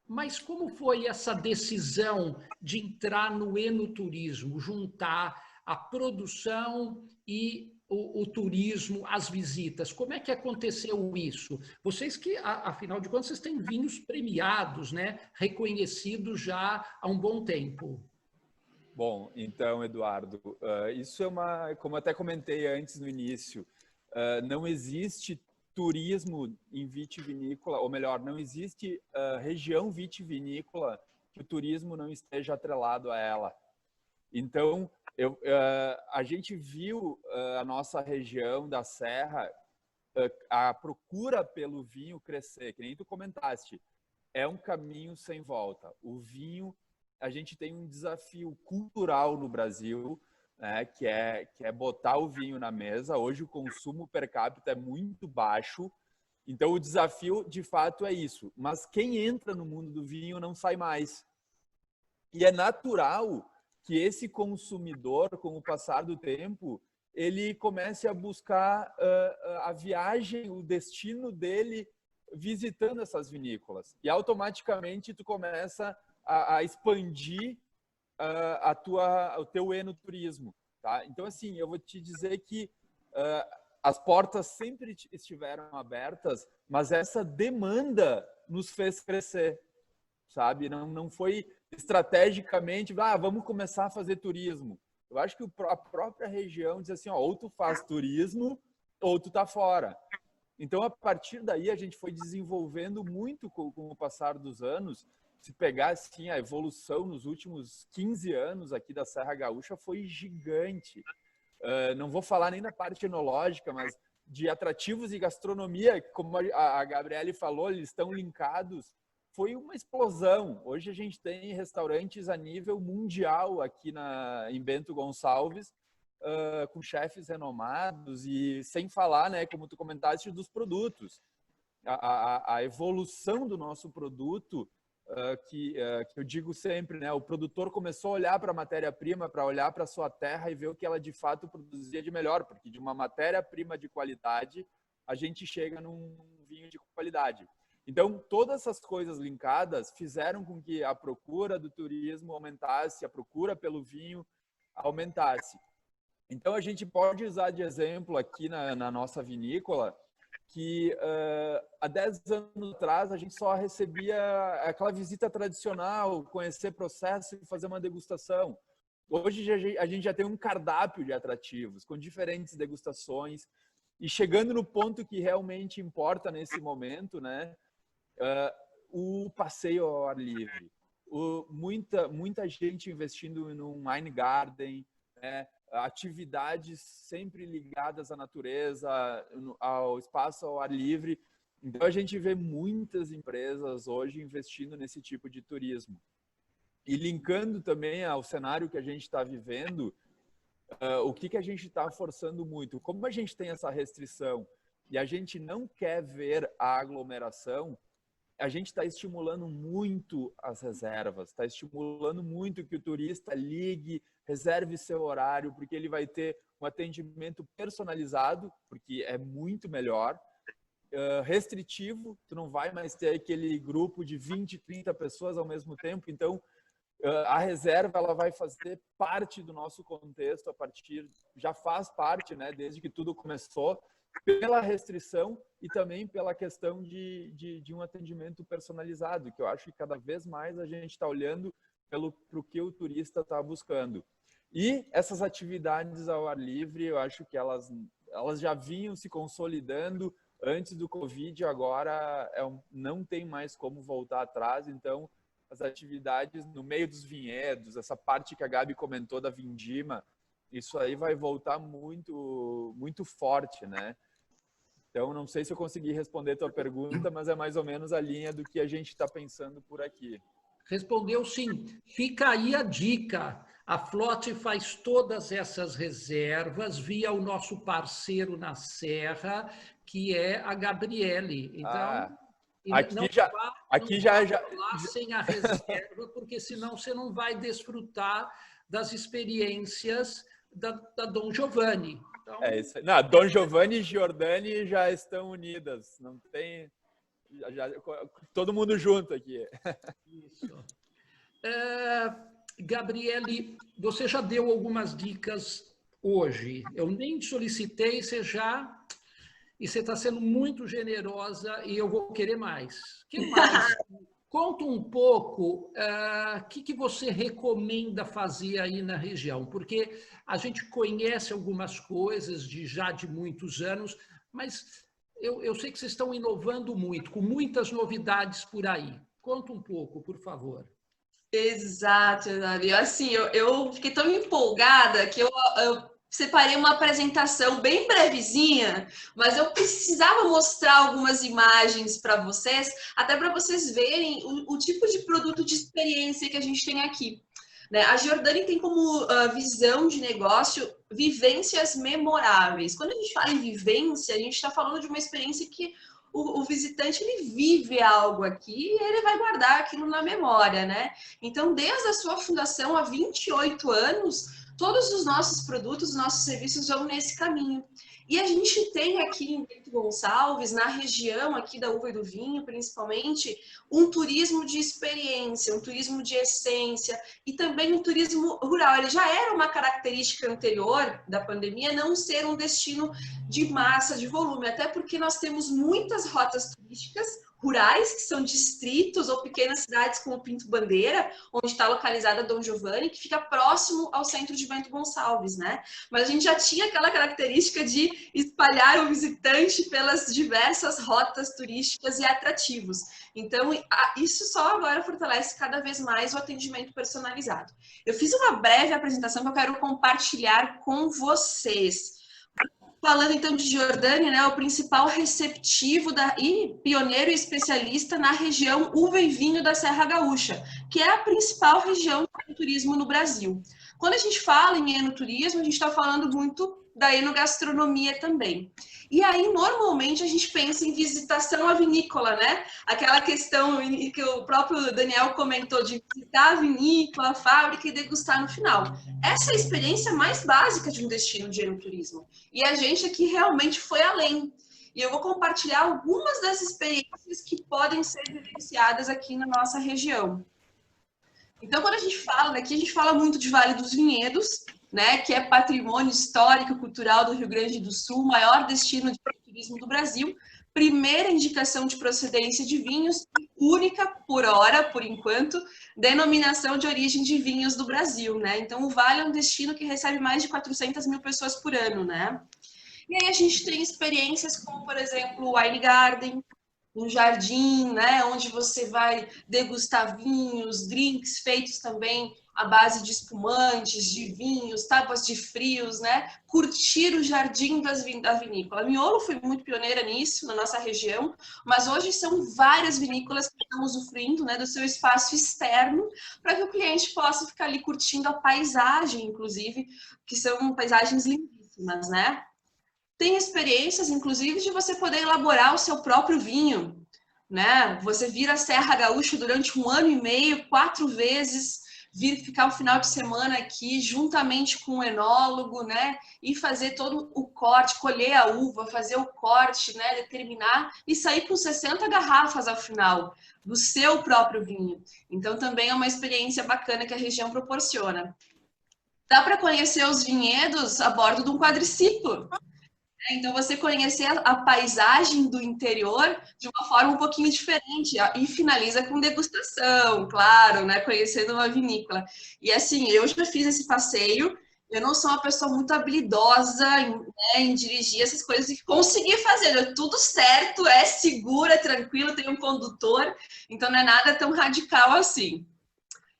mas como foi essa decisão de entrar no enoturismo, juntar a produção e o turismo, as visitas? Como é que aconteceu isso? Vocês que, afinal de contas, vocês têm vinhos premiados, né? Reconhecidos já há um bom tempo. Bom, então, Eduardo, isso é como até comentei antes no início, não existe turismo em vitivinícola, ou melhor, não existe região vitivinícola que o turismo não esteja atrelado a ela. Então, a gente viu a nossa região da Serra, a procura pelo vinho crescer, que nem tu comentaste, é um caminho sem volta. O vinho a gente tem um desafio cultural no Brasil, né, que é botar o vinho na mesa. Hoje o consumo per capita é muito baixo, então o desafio de fato é isso. Mas quem entra no mundo do vinho não sai mais. E é natural que esse consumidor, com o passar do tempo, ele comece a buscar a viagem, o destino dele visitando essas vinícolas. E automaticamente tu começa a expandir o teu enoturismo, tá? Então, assim, eu vou te dizer que as portas sempre estiveram abertas, mas essa demanda nos fez crescer, sabe? Não foi estrategicamente, vamos começar a fazer turismo. Eu acho que a própria região diz assim, ou tu faz turismo ou tu tá fora. Então, a partir daí, a gente foi desenvolvendo muito com o passar dos anos. Se pegar assim, a evolução nos últimos 15 anos aqui da Serra Gaúcha foi gigante. Não vou falar nem da parte enológica, mas de atrativos e gastronomia, como a Gabriele falou, eles estão linkados. Foi uma explosão. Hoje a gente tem restaurantes a nível mundial aqui em Bento Gonçalves, com chefes renomados, e sem falar, né, como tu comentaste, dos produtos. A evolução do nosso produto, que eu digo sempre, né, o produtor começou a olhar para a matéria-prima, para olhar para a sua terra e ver o que ela de fato produzia de melhor, porque de uma matéria-prima de qualidade, a gente chega num vinho de qualidade. Então, todas essas coisas linkadas fizeram com que a procura do turismo aumentasse, a procura pelo vinho aumentasse. Então, a gente pode usar de exemplo aqui na nossa vinícola que há 10 anos atrás a gente só recebia aquela visita tradicional, conhecer processo e fazer uma degustação. Hoje a gente já tem um cardápio de atrativos, com diferentes degustações, e chegando no ponto que realmente importa nesse momento, né? O passeio ao ar livre. Muita gente investindo num wine garden, né? Atividades sempre ligadas à natureza, ao espaço ao ar livre. Então, a gente vê muitas empresas hoje investindo nesse tipo de turismo. E linkando também ao cenário que a gente está vivendo, o que a gente está forçando muito? Como a gente tem essa restrição e a gente não quer ver a aglomeração, a gente está estimulando muito as reservas, está estimulando muito que o turista ligue, reserve seu horário, porque ele vai ter um atendimento personalizado, porque é muito melhor. Restritivo, tu não vai mais ter aquele grupo de 20, 30 pessoas ao mesmo tempo. Então, a reserva ela vai fazer parte do nosso contexto já faz parte, né, desde que tudo começou, pela restrição e também pela questão de um atendimento personalizado, que eu acho que cada vez mais a gente está olhando para o que o turista está buscando. E essas atividades ao ar livre, eu acho que elas já vinham se consolidando antes do Covid, agora não tem mais como voltar atrás. Então, as atividades no meio dos vinhedos, essa parte que a Gabi comentou da vindima, isso aí vai voltar muito, muito forte, né? Então, não sei se eu consegui responder a tua pergunta, mas é mais ou menos a linha do que a gente está pensando por aqui. Respondeu sim. Fica aí a dica. A Flote faz todas essas reservas via o nosso parceiro na Serra, que é a Gabriele. Então, aqui já sem a reserva, porque senão você não vai desfrutar das experiências da Dom Giovanni. Então, isso. Não, Dom Giovanni e Giordani já estão unidas. Não tem... todo mundo junto aqui. Isso. Gabriele, você já deu algumas dicas hoje. Eu nem solicitei, e você está sendo muito generosa e eu vou querer mais. O que mais? Conta um pouco o que você recomenda fazer aí na região, porque a gente conhece algumas coisas já de muitos anos, mas eu sei que vocês estão inovando muito, com muitas novidades por aí. Conta um pouco, por favor. Exato, Davi. Assim, eu fiquei tão empolgada que eu separei uma apresentação bem brevezinha, mas eu precisava mostrar algumas imagens para vocês, até para vocês verem o tipo de produto de experiência que a gente tem aqui. Né? A Giordani tem como visão de negócio vivências memoráveis. Quando a gente fala em vivência, a gente está falando de uma experiência que o visitante ele vive algo aqui e ele vai guardar aquilo na memória, né? Então, desde a sua fundação há 28 anos, todos os nossos produtos, os nossos serviços vão nesse caminho. E a gente tem aqui em Bento Gonçalves, na região aqui da uva e do vinho, principalmente, um turismo de experiência, um turismo de essência e também um turismo rural. Ele já era uma característica anterior da pandemia não ser um destino de massa, de volume, até porque nós temos muitas rotas turísticas rurais, que são distritos ou pequenas cidades como Pinto Bandeira, onde está localizada Dom Giovanni, que fica próximo ao centro de Bento Gonçalves, né? Mas a gente já tinha aquela característica de espalhar o visitante pelas diversas rotas turísticas e atrativos. Então, isso só agora fortalece cada vez mais o atendimento personalizado. Eu fiz uma breve apresentação que eu quero compartilhar com vocês. Falando então de Giordani, né, o principal receptivo e pioneiro e especialista na região uva e vinho da Serra Gaúcha, que é a principal região do turismo no Brasil. Quando a gente fala em enoturismo, a gente está falando muito da enogastronomia também. E aí, normalmente, a gente pensa em visitação à vinícola, né? Aquela questão que o próprio Daniel comentou de visitar a vinícola, a fábrica e degustar no final. Essa é a experiência mais básica de um destino de enoturismo. E a gente aqui realmente foi além. E eu vou compartilhar algumas das experiências que podem ser vivenciadas aqui na nossa região. Então, quando a gente fala daqui, a gente fala muito de Vale dos Vinhedos, né, que é patrimônio histórico e cultural do Rio Grande do Sul, maior destino de turismo do Brasil, primeira indicação de procedência de vinhos, única por hora, por enquanto, denominação de origem de vinhos do Brasil, né? Então, o Vale é um destino que recebe mais de 400 mil pessoas por ano, né? E aí a gente tem experiências como, por exemplo, o Wine Garden, um jardim, né, onde você vai degustar vinhos, drinks feitos também à base de espumantes, de vinhos, tábuas de frios, né? Curtir o jardim da vinícola. A Miolo foi muito pioneira nisso na nossa região, mas hoje são várias vinícolas que estão usufruindo, né, do seu espaço externo para que o cliente possa ficar ali curtindo a paisagem, inclusive, que são paisagens lindíssimas, né? Tem experiências, inclusive, de você poder elaborar o seu próprio vinho, né? Você vir à Serra Gaúcha durante 1 ano e meio, 4 vezes, vir ficar o final de semana aqui, juntamente com o enólogo, né? E fazer todo o corte, colher a uva, fazer o corte, né? Determinar e sair com 60 garrafas ao final do seu próprio vinho. Então, também é uma experiência bacana que a região proporciona. Dá para conhecer os vinhedos a bordo de um quadriciclo. Então, você conhecer a paisagem do interior de uma forma um pouquinho diferente e finaliza com degustação, claro, né? Conhecendo uma vinícola. E assim, eu já fiz esse passeio, eu não sou uma pessoa muito habilidosa em dirigir essas coisas e consegui fazer, deu tudo certo, é seguro, é tranquilo, tem um condutor, então não é nada tão radical assim.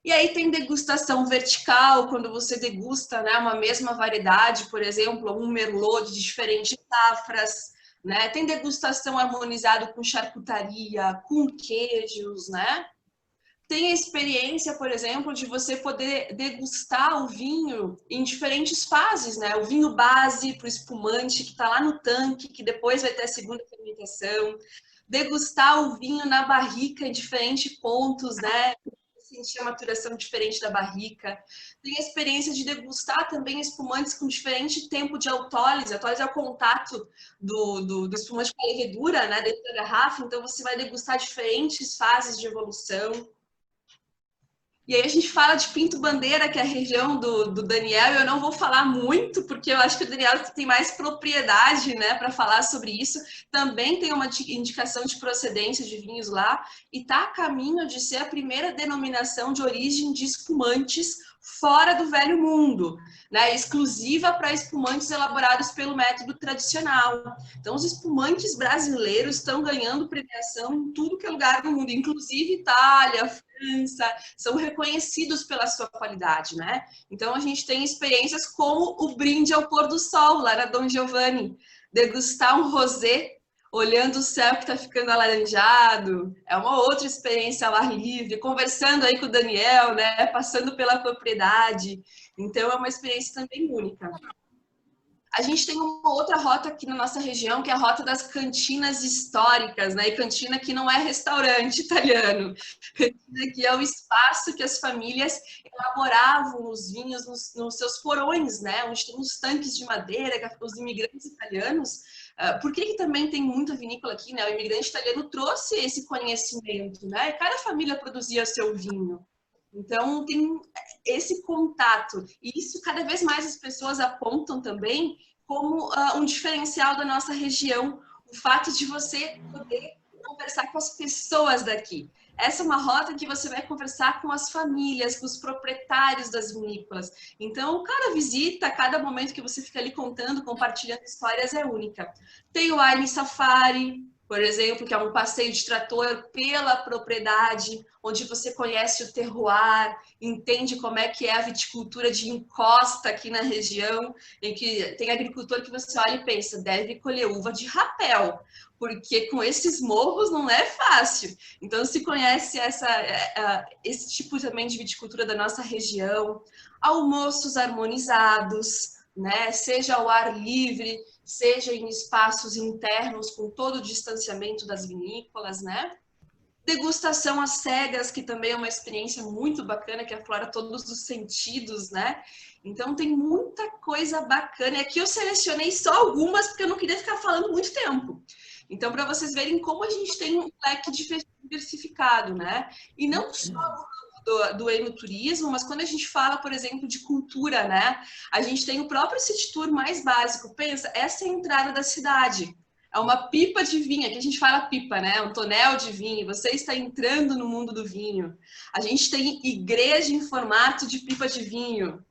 E aí tem degustação vertical, quando você degusta, né, uma mesma variedade, por exemplo, um merlot de diferentes safras, né? Tem degustação harmonizada com charcutaria, com queijos, né? Tem a experiência, por exemplo, de você poder degustar o vinho em diferentes fases, né? O vinho base para o espumante, que está lá no tanque, que depois vai ter a segunda fermentação. Degustar o vinho na barrica em diferentes pontos, né? Sentir a maturação diferente da barrica. Tem a experiência de degustar também espumantes com diferente tempo de autólise. A autólise é o contato do espumante com a levedura, né, dentro da garrafa. Então, você vai degustar diferentes fases de evolução. E aí a gente fala de Pinto Bandeira, que é a região do Daniel. Eu não vou falar muito, porque eu acho que o Daniel tem mais propriedade, né, para falar sobre isso. Também tem uma indicação de procedência de vinhos lá. E está a caminho de ser a primeira denominação de origem de espumantes fora do Velho Mundo, né, exclusiva para espumantes elaborados pelo método tradicional. Então, os espumantes brasileiros estão ganhando premiação em tudo que é lugar do mundo, inclusive Itália, segurança, são reconhecidos pela sua qualidade, né? Então a gente tem experiências como o brinde ao pôr do sol, lá na Dom Giovanni, degustar um rosé olhando o céu que está ficando alaranjado, é uma outra experiência ao ar livre, conversando aí com o Daniel, né? Passando pela propriedade, então é uma experiência também única. A gente tem uma outra rota aqui na nossa região, que é a rota das cantinas históricas, né? E cantina que não é restaurante italiano. Cantina que é o espaço que as famílias elaboravam os vinhos nos seus porões, né? Onde tem os tanques de madeira, que os imigrantes italianos... Por que também tem muita vinícola aqui, né? O imigrante italiano trouxe esse conhecimento, né? Cada família produzia seu vinho. Então, tem esse contato. E isso, cada vez mais, as pessoas apontam também como um diferencial da nossa região. O fato de você poder conversar com as pessoas daqui. Essa é uma rota que você vai conversar com as famílias, com os proprietários das vinícolas. Então, cada visita, cada momento que você fica ali contando, compartilhando histórias é única. Tem o Wine Safari, por exemplo, que é um passeio de trator pela propriedade, onde você conhece o terroir, entende como é que é a viticultura de encosta aqui na região, em que tem agricultor que você olha e pensa, deve colher uva de rapel, porque com esses morros não é fácil. Então, se conhece esse tipo também de viticultura da nossa região, almoços harmonizados, né? Seja ao ar livre, seja em espaços internos com todo o distanciamento das vinícolas, né? Degustação às cegas, que também é uma experiência muito bacana, que aflora todos os sentidos, né? Então tem muita coisa bacana. E aqui eu selecionei só algumas, porque eu não queria ficar falando muito tempo. Então, para vocês verem como a gente tem um leque diversificado, né? E não só do enoturismo, mas quando a gente fala, por exemplo, de cultura, né? A gente tem o próprio City Tour mais básico. Pensa, essa é a entrada da cidade. É uma pipa de vinho, aqui a gente fala pipa, né? Um tonel de vinho, você está entrando no mundo do vinho. A gente tem igreja em formato de pipa de vinho.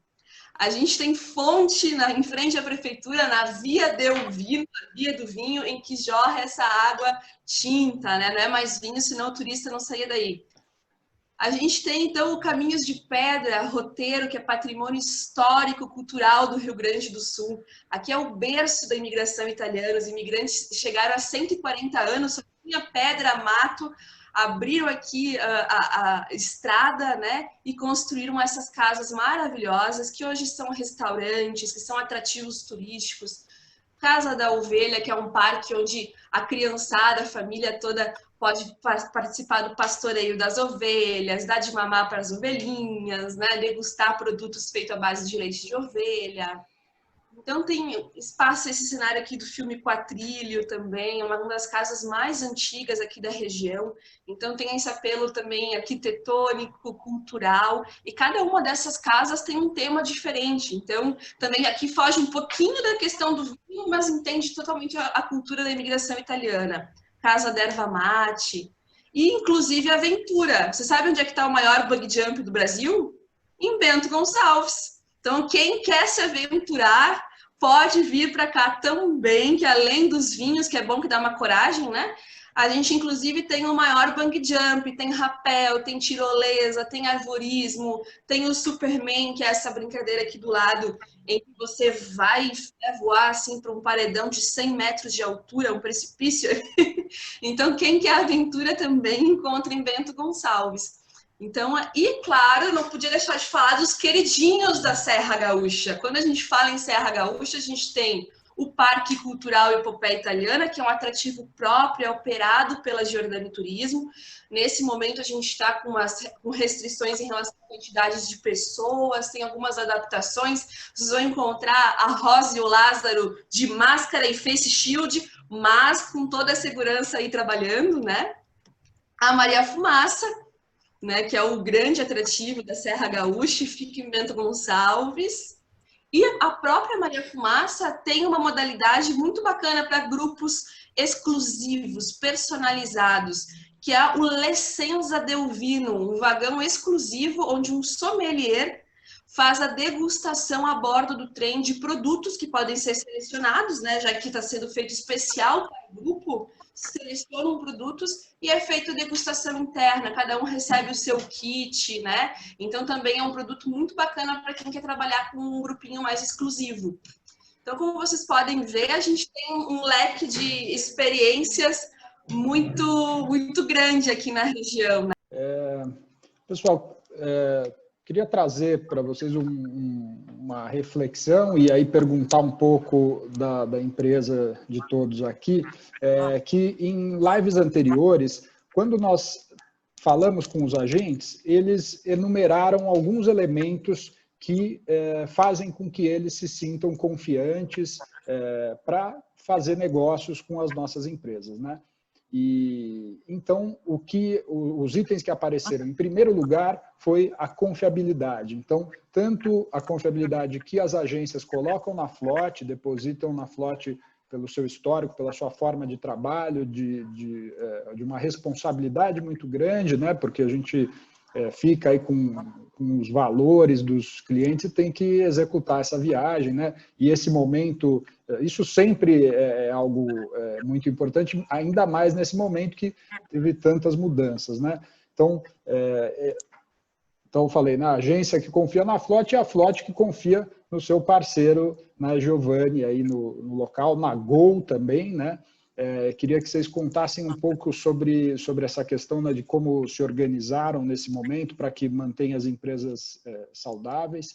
A gente tem fonte em frente à prefeitura, na Via del Vino, na Via do Vinho, em que jorra essa água tinta, né? Não é mais vinho, senão o turista não saía daí. A gente tem, então, o Caminhos de Pedra, roteiro, que é patrimônio histórico, cultural do Rio Grande do Sul. Aqui é o berço da imigração italiana. Os imigrantes chegaram há 140 anos, só tinha pedra, mato, abriram aqui a estrada, né, e construíram essas casas maravilhosas, que hoje são restaurantes, que são atrativos turísticos. Casa da Ovelha, que é um parque onde a criançada, a família toda pode participar do pastoreio das ovelhas, dar de mamar para as ovelhinhas, né? Degustar produtos feitos à base de leite de ovelha. Então tem espaço, esse cenário aqui do filme Quatrilho também, é uma das casas mais antigas aqui da região. Então tem esse apelo também arquitetônico, cultural, e cada uma dessas casas tem um tema diferente. Então também aqui foge um pouquinho da questão do vinho, mas entende totalmente a cultura da imigração italiana. Casa da Erva Mate, e inclusive aventura. Você sabe onde é que está o maior bug jump do Brasil? Em Bento Gonçalves. Então, quem quer se aventurar pode vir para cá também, que além dos vinhos, que é bom que dá uma coragem, né? A gente, inclusive, tem o maior bungee jump, tem rapel, tem tirolesa, tem arvorismo, tem o Superman, que é essa brincadeira aqui do lado, em que você vai voar assim para um paredão de 100 metros de altura, um precipício. Então, quem quer aventura também encontra em Bento Gonçalves. Então, e claro, não podia deixar de falar dos queridinhos da Serra Gaúcha. Quando a gente fala em Serra Gaúcha, a gente tem o Parque Cultural Epopeia Italiana, que é um atrativo próprio, é operado pela Giordani Turismo. Nesse momento, a gente está com restrições em relação à quantidade de pessoas, tem algumas adaptações. Vocês vão encontrar a Rosa e o Lázaro de máscara e face shield, mas com toda a segurança aí trabalhando, né? A Maria Fumaça, né, que é o grande atrativo da Serra Gaúcha, fica em Bento Gonçalves. E a própria Maria Fumaça tem uma modalidade muito bacana para grupos exclusivos, personalizados, que é o Licenza del Vino, um vagão exclusivo onde um sommelier faz a degustação a bordo do trem de produtos que podem ser selecionados, né? Já que está sendo feito especial para o grupo, selecionam produtos e é feita a degustação interna, cada um recebe o seu kit, né? Então também é um produto muito bacana para quem quer trabalhar com um grupinho mais exclusivo. Então, como vocês podem ver, a gente tem um leque de experiências muito grande aqui na região, né? Pessoal, queria trazer para vocês uma reflexão e aí perguntar um pouco da empresa de todos aqui, que em lives anteriores, quando nós falamos com os agentes, eles enumeraram alguns elementos que fazem com que eles se sintam confiantes para fazer negócios com as nossas empresas, né? E então os itens que apareceram em primeiro lugar foi a confiabilidade. Então, tanto a confiabilidade que as agências colocam na Flot, depositam na Flot pelo seu histórico, pela sua forma de trabalho, de uma responsabilidade muito grande, né? Porque a gente fica aí com os valores dos clientes e tem que executar essa viagem, né? E esse momento, isso sempre é algo muito importante, ainda mais nesse momento que teve tantas mudanças, né? Então eu falei, na agência que confia na Flot e a Flot que confia no seu parceiro, na Giovanni, aí no local, na Gol também, né? Queria que vocês contassem um pouco sobre essa questão, né, de como se organizaram nesse momento para que mantenham as empresas saudáveis.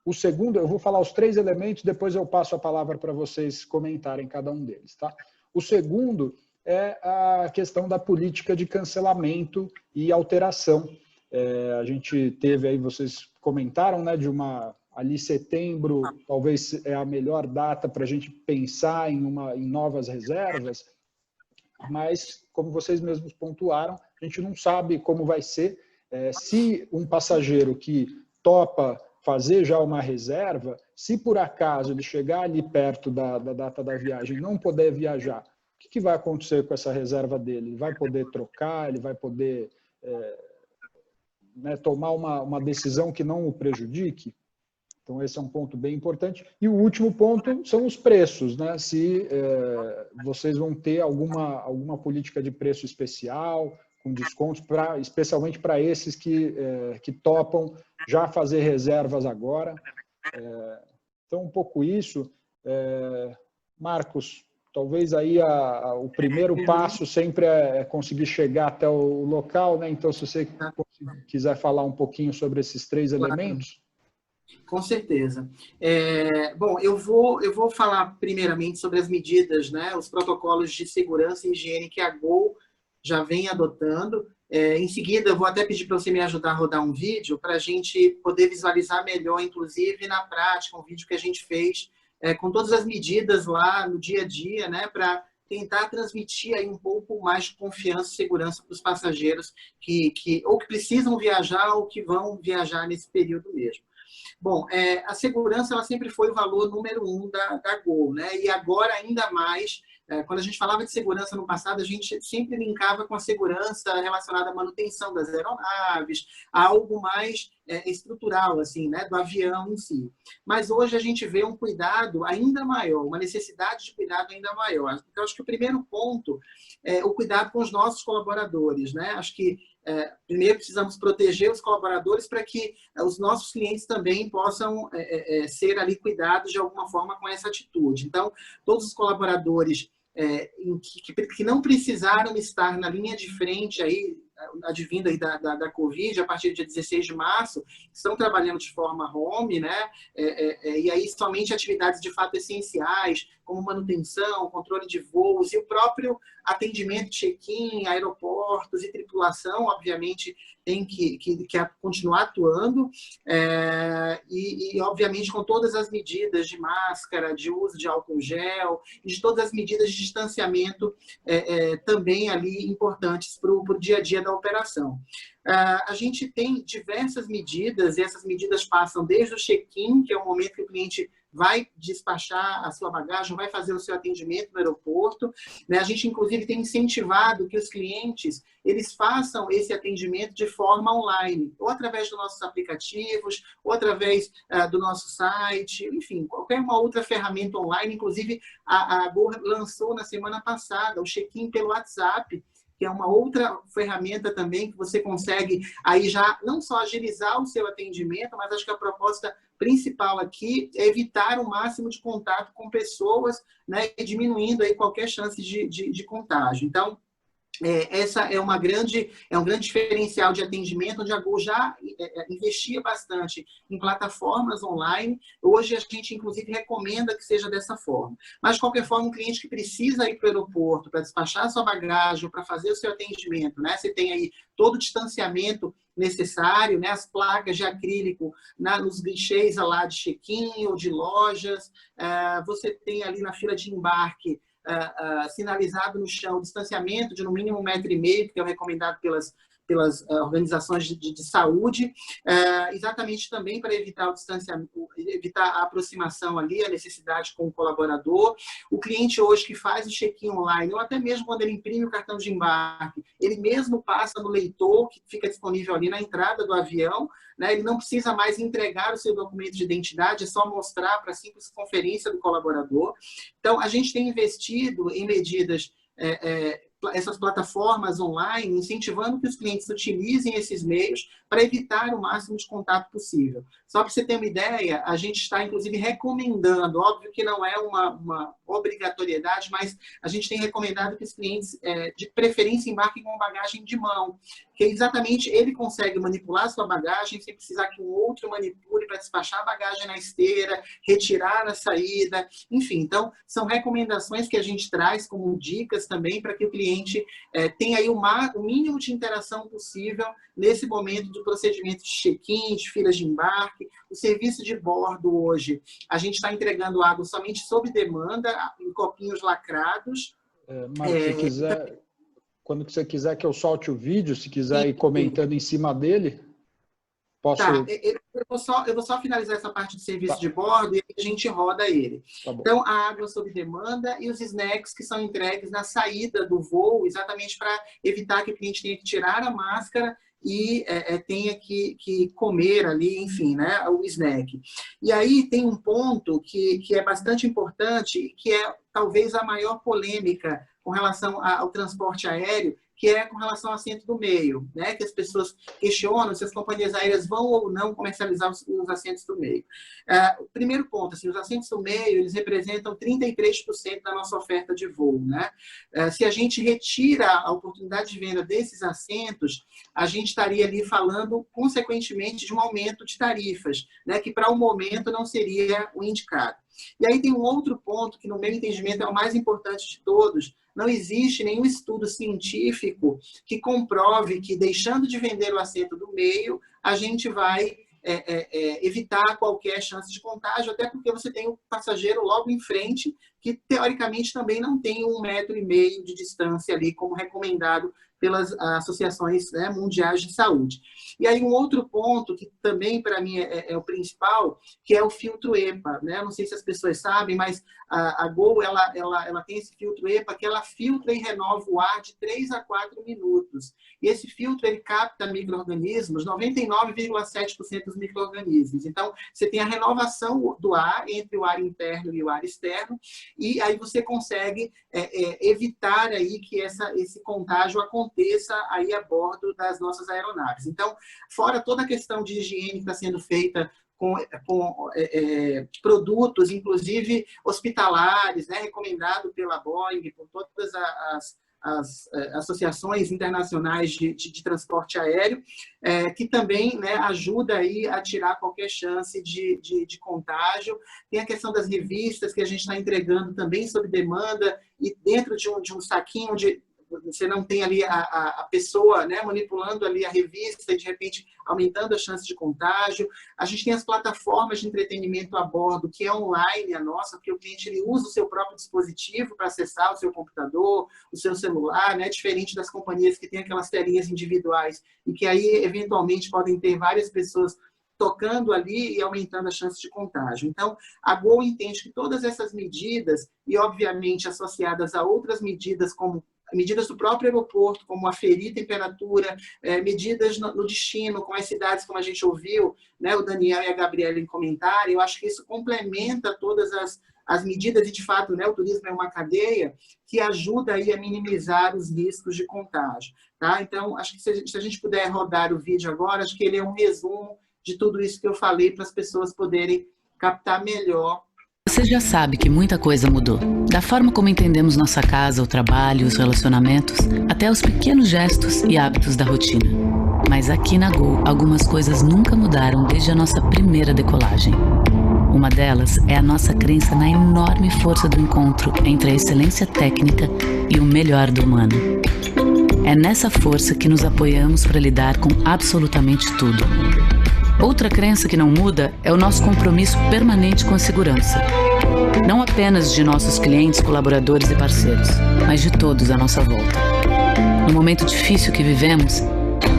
O segundo, eu vou falar os 3 elementos, depois eu passo a palavra para vocês comentarem cada um deles, tá? O segundo é a questão da política de cancelamento e alteração. A gente teve aí, vocês comentaram, né, de ali setembro, talvez é a melhor data para a gente pensar em novas reservas, mas, como vocês mesmos pontuaram, a gente não sabe como vai ser. Se um passageiro que topa fazer já uma reserva, se por acaso ele chegar ali perto da data da viagem e não poder viajar, o que vai acontecer com essa reserva dele? Ele vai poder trocar, ele vai poder tomar uma decisão que não o prejudique? Então, esse é um ponto bem importante. E o último ponto são os preços, né? Se vocês vão ter alguma política de preço especial, com descontos, especialmente para esses que topam já fazer reservas agora. Então, um pouco isso. Marcos, talvez aí o primeiro passo sempre é conseguir chegar até o local, né? Então, se você quiser falar um pouquinho sobre esses 3 elementos. Com certeza. Bom, eu vou falar primeiramente sobre as medidas, né, os protocolos de segurança e higiene que a Gol já vem adotando. Em seguida, eu vou até pedir para você me ajudar a rodar um vídeo para a gente poder visualizar melhor, inclusive na prática, um vídeo que a gente fez com todas as medidas lá no dia a dia, né, para tentar transmitir aí um pouco mais de confiança e segurança para os passageiros que ou que precisam viajar ou que vão viajar nesse período mesmo. Bom, a segurança ela sempre foi o valor número 1 da Gol, né? E agora ainda mais, quando a gente falava de segurança no passado, a gente sempre linkava com a segurança relacionada à manutenção das aeronaves, a algo mais estrutural, assim, né? Do avião em si. Mas hoje a gente vê um cuidado ainda maior, uma necessidade de cuidado ainda maior. Então, acho que o primeiro ponto é o cuidado com os nossos colaboradores, né? Acho que primeiro precisamos proteger os colaboradores para que os nossos clientes também possam ser ali cuidados de alguma forma com essa atitude. Então, todos os colaboradores que não precisaram estar na linha de frente aí, advindo aí da Covid, a partir do dia 16 de março, estão trabalhando de forma home, né? E aí somente atividades de fato essenciais, como manutenção, controle de voos e o próprio atendimento, check-in, aeroportos e tripulação, obviamente, tem que continuar atuando e, obviamente, com todas as medidas de máscara, de uso de álcool gel e de todas as medidas de distanciamento também ali importantes para o dia a dia da operação. A gente tem diversas medidas, e essas medidas passam desde o check-in, que é o momento que o cliente vai despachar a sua bagagem, vai fazer o seu atendimento no aeroporto, né? A gente, inclusive, tem incentivado que os clientes eles façam esse atendimento de forma online, ou através dos nossos aplicativos, ou através do nosso site, enfim, qualquer uma outra ferramenta online. Inclusive, a Gol lançou na semana passada o check-in pelo WhatsApp, que é uma outra ferramenta também que você consegue aí já não só agilizar o seu atendimento, mas acho que a proposta principal aqui é evitar o máximo de contato com pessoas, né, diminuindo aí qualquer chance de contágio. Então, essa é um grande diferencial de atendimento, onde a Gol já investia bastante em plataformas online. Hoje a gente, inclusive, recomenda que seja dessa forma. Mas, de qualquer forma, um cliente que precisa ir para o aeroporto para despachar a sua bagagem, para fazer o seu atendimento, né? Você tem aí todo o distanciamento necessário, né? As placas de acrílico nos guichês lá de check-in ou de lojas. Você tem ali na fila de embarque sinalizado no chão, distanciamento de no mínimo 1,5 metro, que é o recomendado pelas organizações de saúde, exatamente também para evitar o distanciamento, evitar a aproximação ali, a necessidade com o colaborador. O cliente hoje que faz o check-in online, ou até mesmo quando ele imprime o cartão de embarque, ele mesmo passa no leitor que fica disponível ali na entrada do avião, né? Ele não precisa mais entregar o seu documento de identidade, é só mostrar para a simples conferência do colaborador. Então, a gente tem investido em medidas essas plataformas online, incentivando que os clientes utilizem esses meios para evitar o máximo de contato possível. Só para você ter uma ideia, a gente está, inclusive, recomendando, óbvio que não é uma obrigatoriedade, mas a gente tem recomendado que os clientes, de preferência, embarquem com bagagem de mão, que exatamente ele consegue manipular a sua bagagem sem precisar que um outro manipule para despachar a bagagem na esteira, retirar na saída, enfim. Então, são recomendações que a gente traz como dicas também para que o cliente tenha aí o mínimo de interação possível nesse momento do procedimento de check-in, de filas de embarque. O serviço de bordo hoje, a gente está entregando água somente sob demanda, em copinhos lacrados. Mas se quiser... Quando você quiser que eu solte o vídeo, se quiser ir comentando em cima dele, posso... Tá, eu vou só finalizar essa parte de serviço de bordo e a gente roda ele. Tá bom. Então, a água sob demanda e os snacks que são entregues na saída do voo, exatamente para evitar que o cliente tenha que tirar a máscara e tenha que comer ali, enfim, né, o snack. E aí tem um ponto que é bastante importante, que é talvez a maior polêmica com relação ao transporte aéreo, que é com relação ao assento do meio, né? Que as pessoas questionam se as companhias aéreas vão ou não comercializar os assentos do meio. O primeiro ponto, assim, os assentos do meio, eles representam 33% da nossa oferta de voo, né? Se a gente retira a oportunidade de venda desses assentos, a gente estaria ali falando, consequentemente, de um aumento de tarifas, né? Que para o momento não seria o indicado. E aí tem um outro ponto que, no meu entendimento, é o mais importante de todos. Não existe nenhum estudo científico que comprove que, deixando de vender o assento do meio, a gente vai evitar qualquer chance de contágio, até porque você tem o passageiro logo em frente, que, teoricamente, também não tem 1,5 metro de distância ali, como recomendado pelas associações, né, mundiais de saúde. E aí um outro ponto, que também para mim é o principal, que é o filtro EPA, né? Não sei se as pessoas sabem, mas a Gol ela tem esse filtro EPA que ela filtra e renova o ar de 3 a 4 minutos. E esse filtro ele capta micro-organismos, 99,7% dos micro-organismos. Então, você tem a renovação do ar entre o ar interno e o ar externo, e aí você consegue evitar aí que esse contágio aconteça aí a bordo das nossas aeronaves. Então, fora toda a questão de higiene que está sendo feita com produtos, inclusive hospitalares, né, recomendado pela Boeing, por todas as associações internacionais de transporte aéreo, que também, né, ajuda aí a tirar qualquer chance de contágio. Tem a questão das revistas que a gente está entregando também sob demanda e dentro de um saquinho você não tem ali a pessoa, né, manipulando ali a revista e, de repente, aumentando a chance de contágio. A gente tem as plataformas de entretenimento a bordo, que é online a nossa, porque o cliente ele usa o seu próprio dispositivo para acessar o seu computador, o seu celular, né, diferente das companhias que têm aquelas telinhas individuais e que aí, eventualmente, podem ter várias pessoas tocando ali e aumentando a chance de contágio. Então, a Gol entende que todas essas medidas, e obviamente associadas a outras medidas, como medidas do próprio aeroporto, como aferir temperatura, medidas no destino, com as cidades, como a gente ouviu, né, o Daniel e a Gabriela em comentário, eu acho que isso complementa todas as medidas, e de fato, né, o turismo é uma cadeia que ajuda aí a minimizar os riscos de contágio. Tá? Então, acho que se a gente puder rodar o vídeo agora, acho que ele é um resumo de tudo isso que eu falei para as pessoas poderem captar melhor. Você já sabe que muita coisa mudou. Da forma como entendemos nossa casa, o trabalho, os relacionamentos, até os pequenos gestos e hábitos da rotina. Mas aqui na Gol, algumas coisas nunca mudaram desde a nossa primeira decolagem. Uma delas é a nossa crença na enorme força do encontro entre a excelência técnica e o melhor do humano. É nessa força que nos apoiamos para lidar com absolutamente tudo. Outra crença que não muda é o nosso compromisso permanente com a segurança. Não apenas de nossos clientes, colaboradores e parceiros, mas de todos à nossa volta. No momento difícil que vivemos,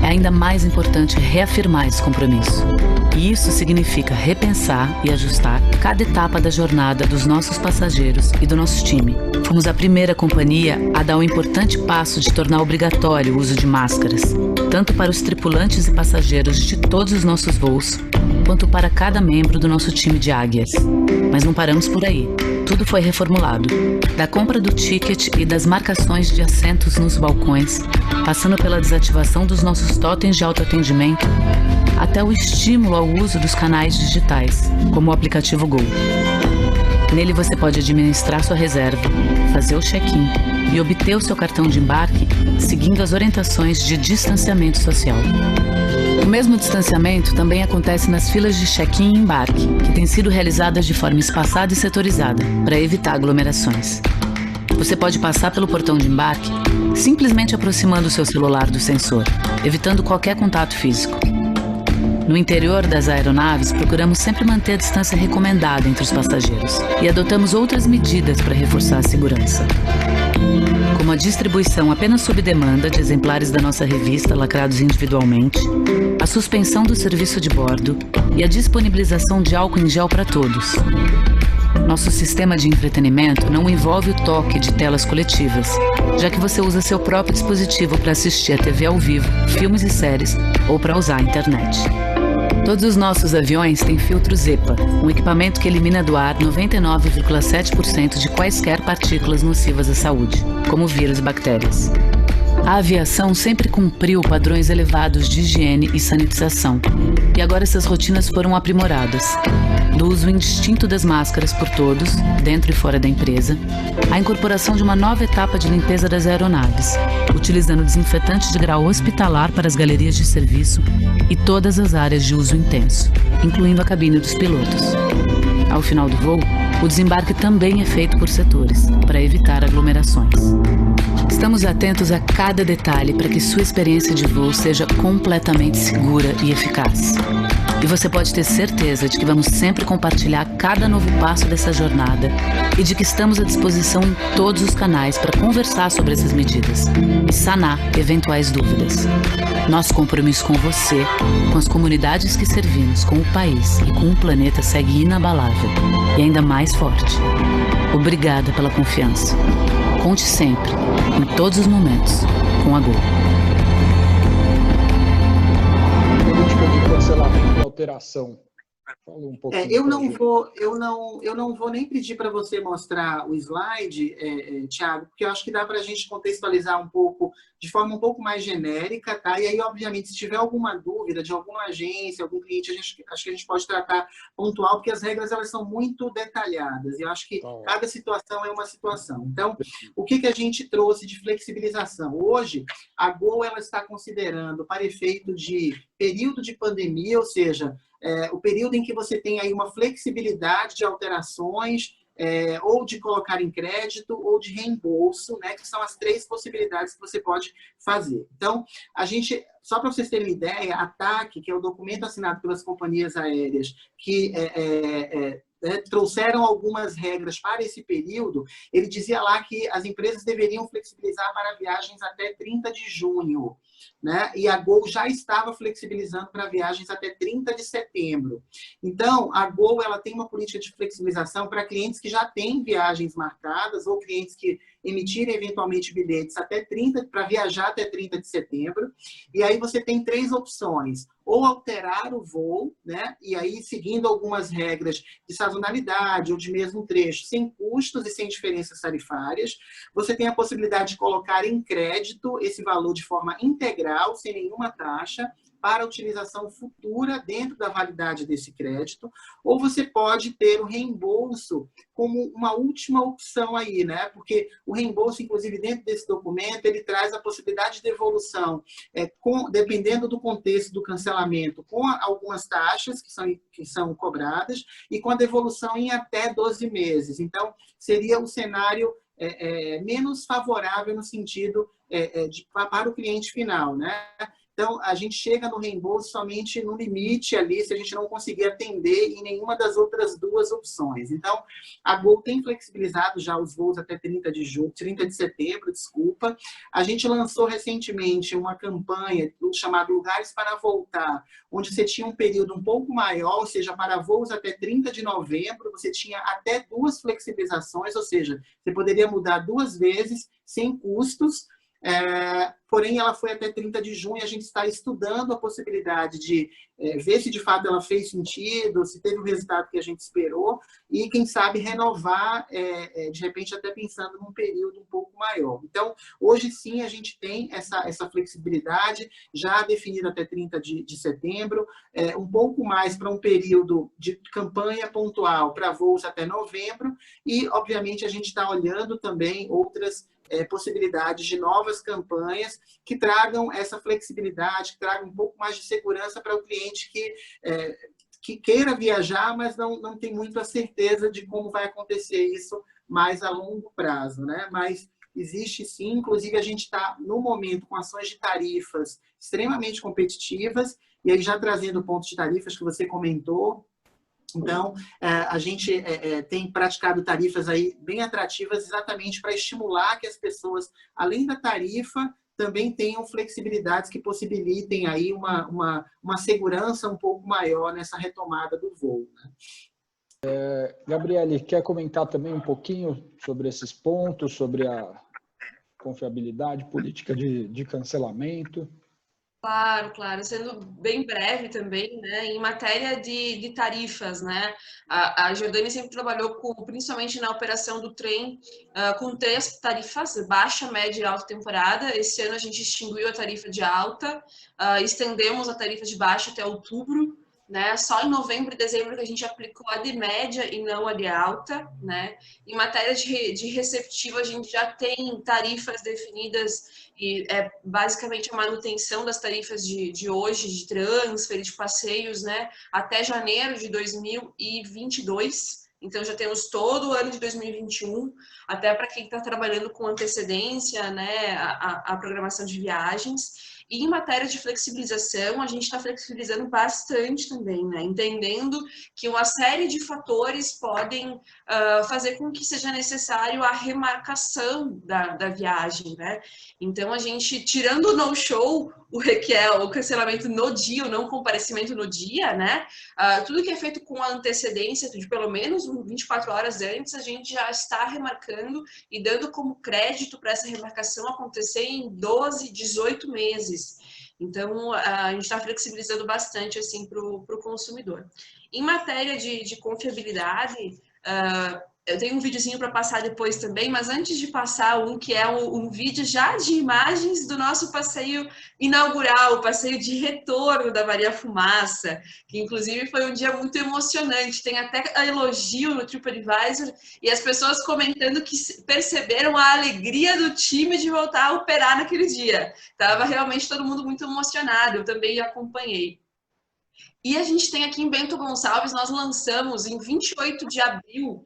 é ainda mais importante reafirmar esse compromisso. E isso significa repensar e ajustar cada etapa da jornada dos nossos passageiros e do nosso time. Fomos a primeira companhia a dar o importante passo de tornar obrigatório o uso de máscaras, tanto para os tripulantes e passageiros de todos os nossos voos, quanto para cada membro do nosso time de águias. Mas não paramos por aí. Tudo foi reformulado. Da compra do ticket e das marcações de assentos nos balcões, passando pela desativação dos nossos totens de autoatendimento, até o estímulo ao uso dos canais digitais, como o aplicativo Gol. Nele você pode administrar sua reserva, fazer o check-in e obter o seu cartão de embarque seguindo as orientações de distanciamento social. O mesmo distanciamento também acontece nas filas de check-in e embarque, que têm sido realizadas de forma espaçada e setorizada, para evitar aglomerações. Você pode passar pelo portão de embarque simplesmente aproximando o seu celular do sensor, evitando qualquer contato físico. No interior das aeronaves, procuramos sempre manter a distância recomendada entre os passageiros e adotamos outras medidas para reforçar a segurança, como a distribuição apenas sob demanda de exemplares da nossa revista lacrados individualmente, a suspensão do serviço de bordo e a disponibilização de álcool em gel para todos. Nosso sistema de entretenimento não envolve o toque de telas coletivas, já que você usa seu próprio dispositivo para assistir a TV ao vivo, filmes e séries ou para usar a internet. Todos os nossos aviões têm filtros EPA, um equipamento que elimina do ar 99,7% de quaisquer partículas nocivas à saúde, como vírus e bactérias. A aviação sempre cumpriu padrões elevados de higiene e sanitização, e agora essas rotinas foram aprimoradas. Do uso indistinto das máscaras por todos, dentro e fora da empresa, a incorporação de uma nova etapa de limpeza das aeronaves, utilizando desinfetante de grau hospitalar para as galerias de serviço e todas as áreas de uso intenso, incluindo a cabine dos pilotos. Ao final do voo, o desembarque também é feito por setores, para evitar aglomerações. Estamos atentos a cada detalhe para que sua experiência de voo seja completamente segura e eficaz. E você pode ter certeza de que vamos sempre compartilhar cada novo passo dessa jornada e de que estamos à disposição em todos os canais para conversar sobre essas medidas e sanar eventuais dúvidas. Nosso compromisso com você, com as comunidades que servimos, com o país e com o planeta segue inabalável e ainda mais forte. Obrigada pela confiança. Conte sempre, em todos os momentos, com a Gol. Política de cancelamento e alteração. Fala um pouquinho. Eu não vou nem pedir para você mostrar o slide, Thiago, porque eu acho que dá para a gente contextualizar um pouco, de forma um pouco mais genérica, tá? E aí, obviamente, se tiver alguma dúvida de alguma agência, algum cliente, acho que a gente pode tratar pontual, porque as regras elas são muito detalhadas. E eu acho que cada situação é uma situação. Então, o que a gente trouxe de flexibilização? Hoje, a Gol ela está considerando, para efeito de período de pandemia, ou seja, o período em que você tem aí uma flexibilidade de alterações ou de colocar em crédito, ou de reembolso, né, que são as 3 possibilidades que você pode fazer. Então, a gente, só para vocês terem uma ideia, a TAC, que é o documento assinado pelas companhias aéreas, que trouxeram algumas regras para esse período, ele dizia lá que as empresas deveriam flexibilizar para viagens até 30 de junho, né? E a Gol já estava flexibilizando para viagens até 30 de setembro. Então, a Gol ela tem uma política de flexibilização para clientes que já têm viagens marcadas ou clientes que emitirem eventualmente bilhetes para viajar até 30 de setembro. E aí você tem 3 opções: ou alterar o voo, né? E aí seguindo algumas regras de sazonalidade ou de mesmo trecho, sem custos e sem diferenças tarifárias. Você tem a possibilidade de colocar em crédito esse valor de forma integral, sem nenhuma taxa, para utilização futura dentro da validade desse crédito, ou você pode ter o reembolso como uma última opção aí, né? Porque o reembolso, inclusive, dentro desse documento, ele traz a possibilidade de devolução, dependendo do contexto do cancelamento, com algumas taxas que são cobradas, e com a devolução em até 12 meses. Então, seria o cenário menos favorável no sentido para o cliente final, né? Então, a gente chega no reembolso somente no limite ali, se a gente não conseguir atender em nenhuma das outras 2 opções. Então, a Gol tem flexibilizado já os voos até 30 de setembro, desculpa. A gente lançou recentemente uma campanha chamada Lugares para Voltar, onde você tinha um período um pouco maior, ou seja, para voos até 30 de novembro, você tinha até 2 flexibilizações, ou seja, você poderia mudar 2 vezes, sem custos. Porém, ela foi até 30 de junho, a gente está estudando a possibilidade de ver se de fato ela fez sentido, se teve o resultado que a gente esperou, e quem sabe renovar, de repente até pensando num período um pouco maior. Então, hoje sim a gente tem essa flexibilidade, já definida até 30 de setembro, um pouco mais para um período de campanha pontual para voos até novembro, e obviamente a gente está olhando também outras possibilidades de novas campanhas que tragam essa flexibilidade, que tragam um pouco mais de segurança para o cliente que queira viajar, mas não tem muito a certeza de como vai acontecer isso mais a longo prazo, né? Mas existe sim, inclusive a gente está no momento com ações de tarifas extremamente competitivas, e aí já trazendo pontos de tarifas que você comentou. Então, a gente tem praticado tarifas aí bem atrativas exatamente para estimular que as pessoas, além da tarifa, também tenham flexibilidades que possibilitem aí uma segurança um pouco maior nessa retomada do voo, né? Gabriele, quer comentar também um pouquinho sobre esses pontos, sobre a confiabilidade, política de cancelamento? Claro. Sendo bem breve também, né? Em matéria de tarifas, né? A Jordânia sempre trabalhou principalmente na operação do trem, com 3 tarifas, baixa, média e alta temporada. Esse ano a gente extinguiu a tarifa de alta, estendemos a tarifa de baixa até outubro, né? Só em novembro e dezembro que a gente aplicou a de média e não a de alta, né? Em matéria de receptivo, a gente já tem tarifas definidas e basicamente a manutenção das tarifas de hoje, de transfer, de passeios, né? Até janeiro de 2022. Então, já temos todo o ano de 2021, até para quem está trabalhando com antecedência, né? A programação de viagens. E em matéria de flexibilização, a gente está flexibilizando bastante também, né? Entendendo que uma série de fatores podem fazer com que seja necessário a remarcação da viagem, né? Então, a gente, tirando o no-show, que é o cancelamento no dia, o não comparecimento no dia, né? Tudo que é feito com a antecedência de pelo menos 24 horas antes, a gente já está remarcando e dando como crédito para essa remarcação acontecer em 12, 18 meses. Então, a gente está flexibilizando bastante assim, para o consumidor. Em matéria de confiabilidade, eu tenho um videozinho para passar depois também, mas antes de passar que é um vídeo já de imagens do nosso passeio inaugural, o passeio de retorno da Maria Fumaça, que inclusive foi um dia muito emocionante, tem até elogio no TripAdvisor e as pessoas comentando que perceberam a alegria do time de voltar a operar naquele dia. Estava realmente todo mundo muito emocionado, eu também acompanhei. E a gente tem aqui em Bento Gonçalves, nós lançamos em 28 de abril,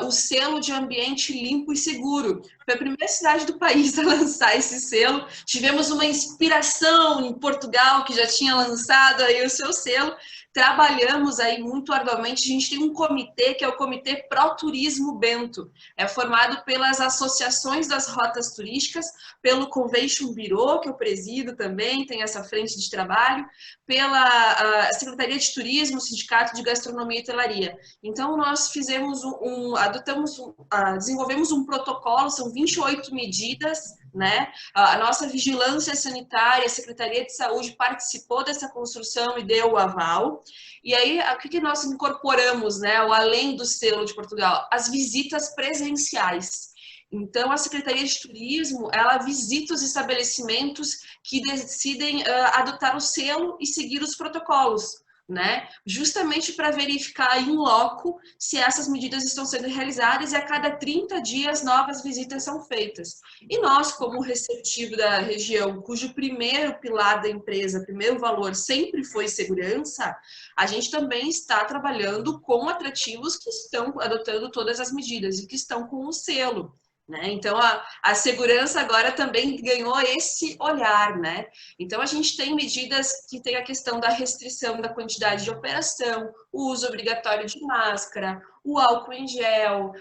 o selo de ambiente limpo e seguro. Foi a primeira cidade do país a lançar esse selo. Tivemos uma inspiração em Portugal, que já tinha lançado aí o seu selo. Trabalhamos aí muito arduamente. A gente tem um comitê, que é o Comitê Pro Turismo Bento. É formado pelas associações das rotas turísticas, pelo Convention Bureau, que eu presido também, tem essa frente de trabalho, pela Secretaria de Turismo, Sindicato de Gastronomia e Hotelaria. Então, nós fizemos desenvolvemos um protocolo, são 28 medidas, né? A nossa vigilância sanitária, a Secretaria de Saúde participou dessa construção e deu o aval. E aí, o que nós incorporamos, né, além do selo de Portugal? As visitas presenciais. Então, a Secretaria de Turismo, ela visita os estabelecimentos que decidem adotar o selo e seguir os protocolos, né? Justamente para verificar em loco se essas medidas estão sendo realizadas, e a cada 30 dias novas visitas são feitas. E nós, como receptivo da região, cujo primeiro pilar da empresa, primeiro valor sempre foi segurança, a gente também está trabalhando com atrativos que estão adotando todas as medidas e que estão com o selo. Né? Então, a segurança agora também ganhou esse olhar, né? Então, a gente tem medidas que tem a questão da restrição da quantidade de operação, o uso obrigatório de máscara, o álcool em gel,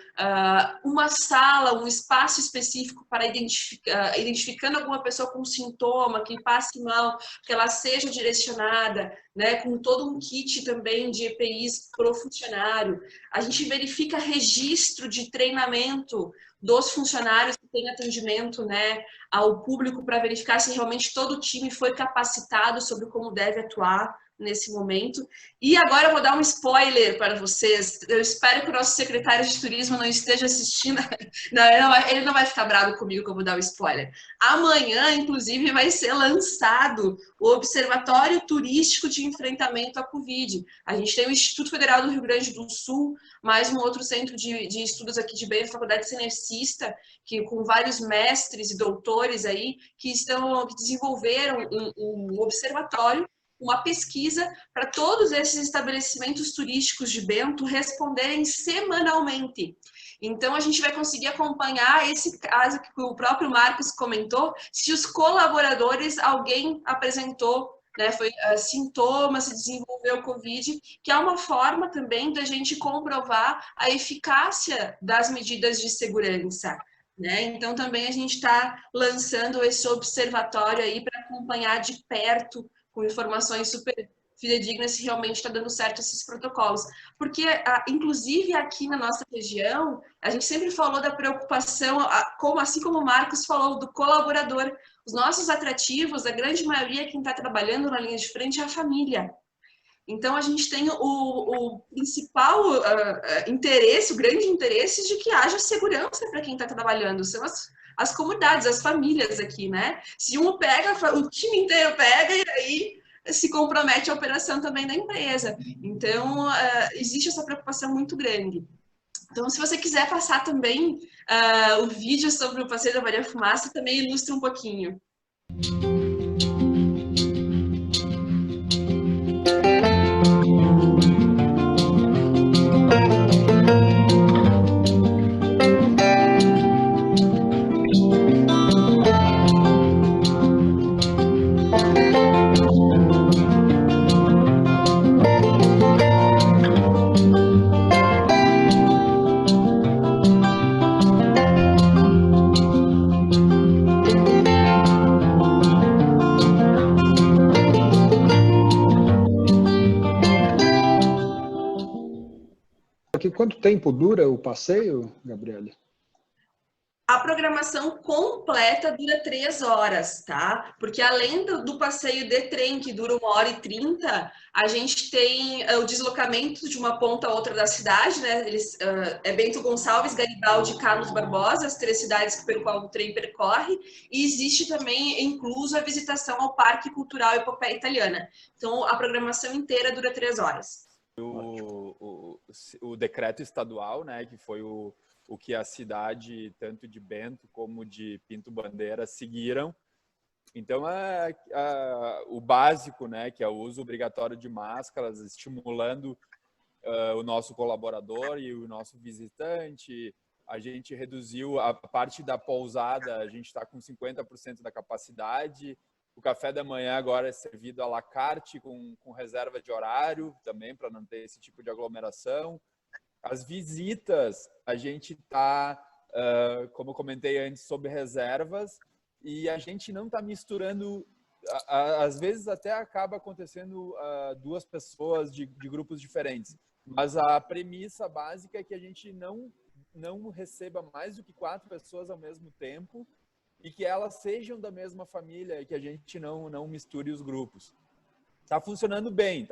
uma sala, um espaço específico para identificando alguma pessoa com sintoma, que passe mal, que ela seja direcionada, né? Com todo um kit também de EPIs para o funcionário. A gente verifica registro de treinamento dos funcionários que têm atendimento, né, ao público, para verificar se realmente todo o time foi capacitado sobre como deve atuar nesse momento. E agora eu vou dar um spoiler para vocês. Eu espero que o nosso secretário de turismo não esteja assistindo. Não, ele não vai ficar bravo comigo que eu vou dar o spoiler. Amanhã, inclusive, vai ser lançado o Observatório Turístico de Enfrentamento à Covid. A gente tem o Instituto Federal do Rio Grande do Sul, mais um outro centro de estudos aqui de Bento, a Faculdade Cenecista, que com vários mestres e doutores aí, que desenvolveram um observatório, uma pesquisa para todos esses estabelecimentos turísticos de Bento responderem semanalmente. Então, a gente vai conseguir acompanhar esse caso que o próprio Marcos comentou, se os colaboradores, alguém apresentou, né, foi sintomas, se desenvolveu Covid, que é uma forma também da gente comprovar a eficácia das medidas de segurança. Né? Então, também a gente está lançando esse observatório aí para acompanhar de perto, com informações super fidedignas, se realmente está dando certo esses protocolos. Porque, inclusive aqui na nossa região, a gente sempre falou da preocupação, assim como o Marcos falou, do colaborador. Os nossos atrativos, a grande maioria, quem está trabalhando na linha de frente é a família. Então, a gente tem o principal interesse, o grande interesse de que haja segurança para quem está trabalhando. São as comunidades, as famílias aqui, né? Se um pega, o time inteiro pega e aí se compromete a operação também da empresa. Então, existe essa preocupação muito grande. Então, se você quiser passar também o vídeo sobre o Passeio da Maria Fumaça, também ilustra um pouquinho. Quanto tempo dura o passeio, Gabriele? A programação completa dura 3 horas, tá? Porque além do passeio de trem, que dura 1h30, a gente tem o deslocamento de uma ponta a outra da cidade, né? É Bento Gonçalves, Garibaldi e Carlos Barbosa, as 3 cidades pelo qual o trem percorre, e existe também incluso a visitação ao Parque Cultural Epopeia Italiana. Então, a programação inteira dura 3 horas. O decreto estadual, né, que foi o que a cidade, tanto de Bento como de Pinto Bandeira, seguiram. Então, o básico, né, que é o uso obrigatório de máscaras, estimulando o nosso colaborador e o nosso visitante. A gente reduziu a parte da pousada, a gente está com 50% da capacidade. O café da manhã agora é servido à la carte, com reserva de horário também, para não ter esse tipo de aglomeração. As visitas, a gente está, como eu comentei antes, sob reservas, e a gente não está misturando, às vezes até acaba acontecendo 2 pessoas de grupos diferentes, mas a premissa básica é que a gente não receba mais do que 4 pessoas ao mesmo tempo, e que elas sejam da mesma família e que a gente não misture os grupos. Está funcionando bem,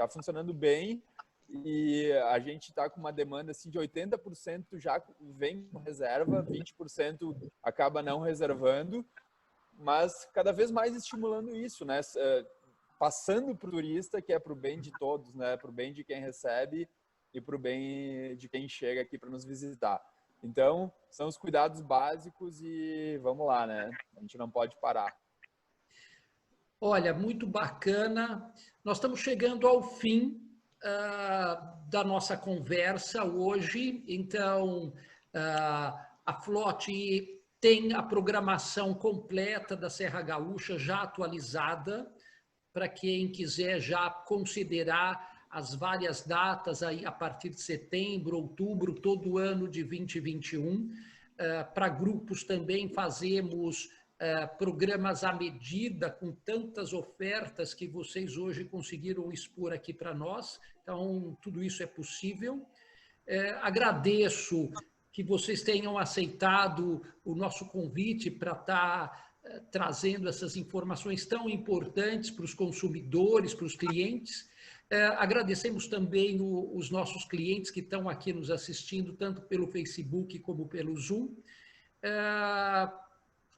e a gente está com uma demanda assim, de 80% já vem com reserva, 20% acaba não reservando, mas cada vez mais estimulando isso, né? Passando para o turista, que é para o bem de todos, né? Para o bem de quem recebe e para o bem de quem chega aqui para nos visitar. Então, são os cuidados básicos e vamos lá, né? A gente não pode parar. Olha, muito bacana. Nós estamos chegando ao fim da nossa conversa hoje. Então, a Flote tem a programação completa da Serra Gaúcha já atualizada, para quem quiser já considerar as várias datas aí a partir de setembro, outubro, todo o ano de 2021. Para grupos também fazemos programas à medida, com tantas ofertas que vocês hoje conseguiram expor aqui para nós. Então, tudo isso é possível. Agradeço que vocês tenham aceitado o nosso convite para estar trazendo essas informações tão importantes para os consumidores, para os clientes. Agradecemos também os nossos clientes que estão aqui nos assistindo, tanto pelo Facebook como pelo Zoom.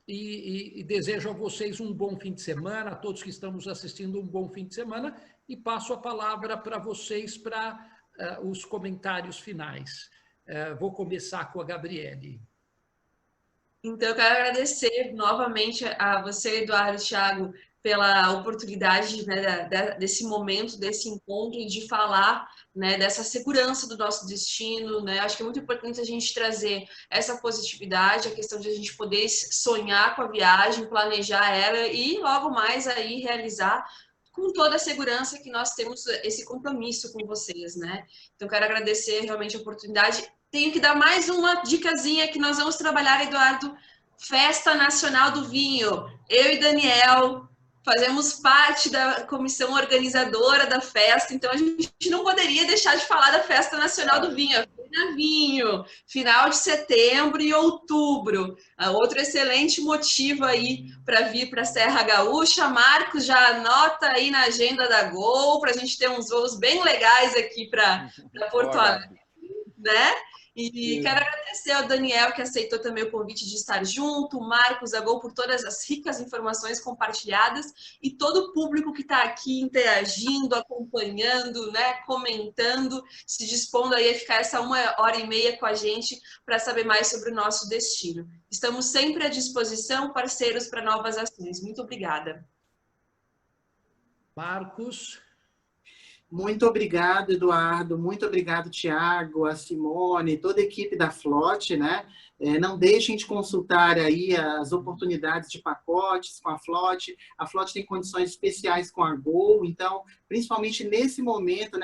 E desejo a vocês um bom fim de semana, a todos que estão nos assistindo um bom fim de semana, e passo a palavra para vocês para os comentários finais. Vou começar com a Gabriele. Então, eu quero agradecer novamente a você, Eduardo, Thiago, pela oportunidade, né, desse momento, desse encontro e de falar, né, dessa segurança do nosso destino, né? Acho que é muito importante a gente trazer essa positividade, a questão de a gente poder sonhar com a viagem, planejar ela e logo mais aí realizar com toda a segurança que nós temos esse compromisso com vocês, né? Então, quero agradecer realmente a oportunidade. Tenho que dar mais uma dicasinha que nós vamos trabalhar, Eduardo, Festa Nacional do Vinho. Eu e Daniel fazemos parte da comissão organizadora da festa, então a gente não poderia deixar de falar da Festa Nacional do Vinho. Vinho, final de setembro e outubro. Outro excelente motivo aí para vir para a Serra Gaúcha. Marcos, já anota aí na agenda da Gol para a gente ter uns voos bem legais aqui para Porto Alegre, né? E quero agradecer ao Daniel, que aceitou também o convite de estar junto, o Marcos, a Gol, por todas as ricas informações compartilhadas, e todo o público que está aqui interagindo, acompanhando, né, comentando, se dispondo aí a ficar essa 1h30 com a gente para saber mais sobre o nosso destino. Estamos sempre à disposição, parceiros para novas ações. Muito obrigada. Marcos. Muito obrigado, Eduardo. Muito obrigado, Thiago, a Simone, toda a equipe da Flote, né? Não deixem de consultar aí as oportunidades de pacotes com a Flote. A Flote tem condições especiais com a Gol, então, principalmente nesse momento,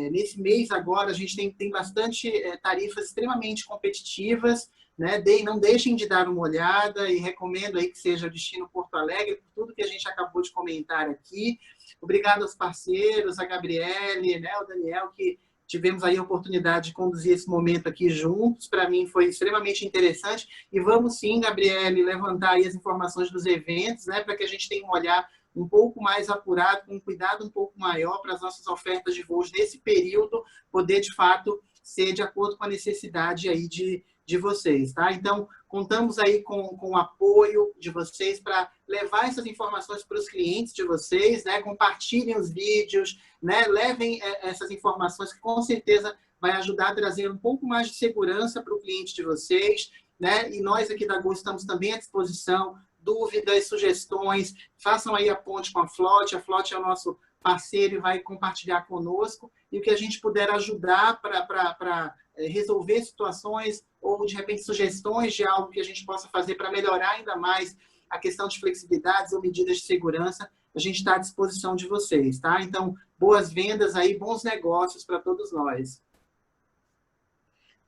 nesse mês agora, a gente tem bastante tarifas extremamente competitivas, né? Não deixem de dar uma olhada e recomendo aí que seja o destino Porto Alegre, por tudo que a gente acabou de comentar aqui. Obrigado aos parceiros, a Gabriele, né, o Daniel, que tivemos aí a oportunidade de conduzir esse momento aqui juntos. Para mim foi extremamente interessante. E vamos sim, Gabriele, levantar aí as informações dos eventos, né, para que a gente tenha um olhar um pouco mais apurado, com um cuidado um pouco maior para as nossas ofertas de voos nesse período, poder, de fato, ser de acordo com a necessidade aí de vocês, tá? Então, contamos aí com o apoio de vocês para levar essas informações para os clientes de vocês, né? Compartilhem os vídeos, né? Levem essas informações que com certeza vai ajudar a trazer um pouco mais de segurança para o cliente de vocês, né? E nós aqui da Gol estamos também à disposição. Dúvidas, sugestões, façam aí a ponte com a Flote. A Flote é o nosso parceiro e vai compartilhar conosco, e o que a gente puder ajudar para resolver situações ou, de repente, sugestões de algo que a gente possa fazer para melhorar ainda mais a questão de flexibilidades ou medidas de segurança, a gente está à disposição de vocês, tá? Então, boas vendas aí, bons negócios para todos nós.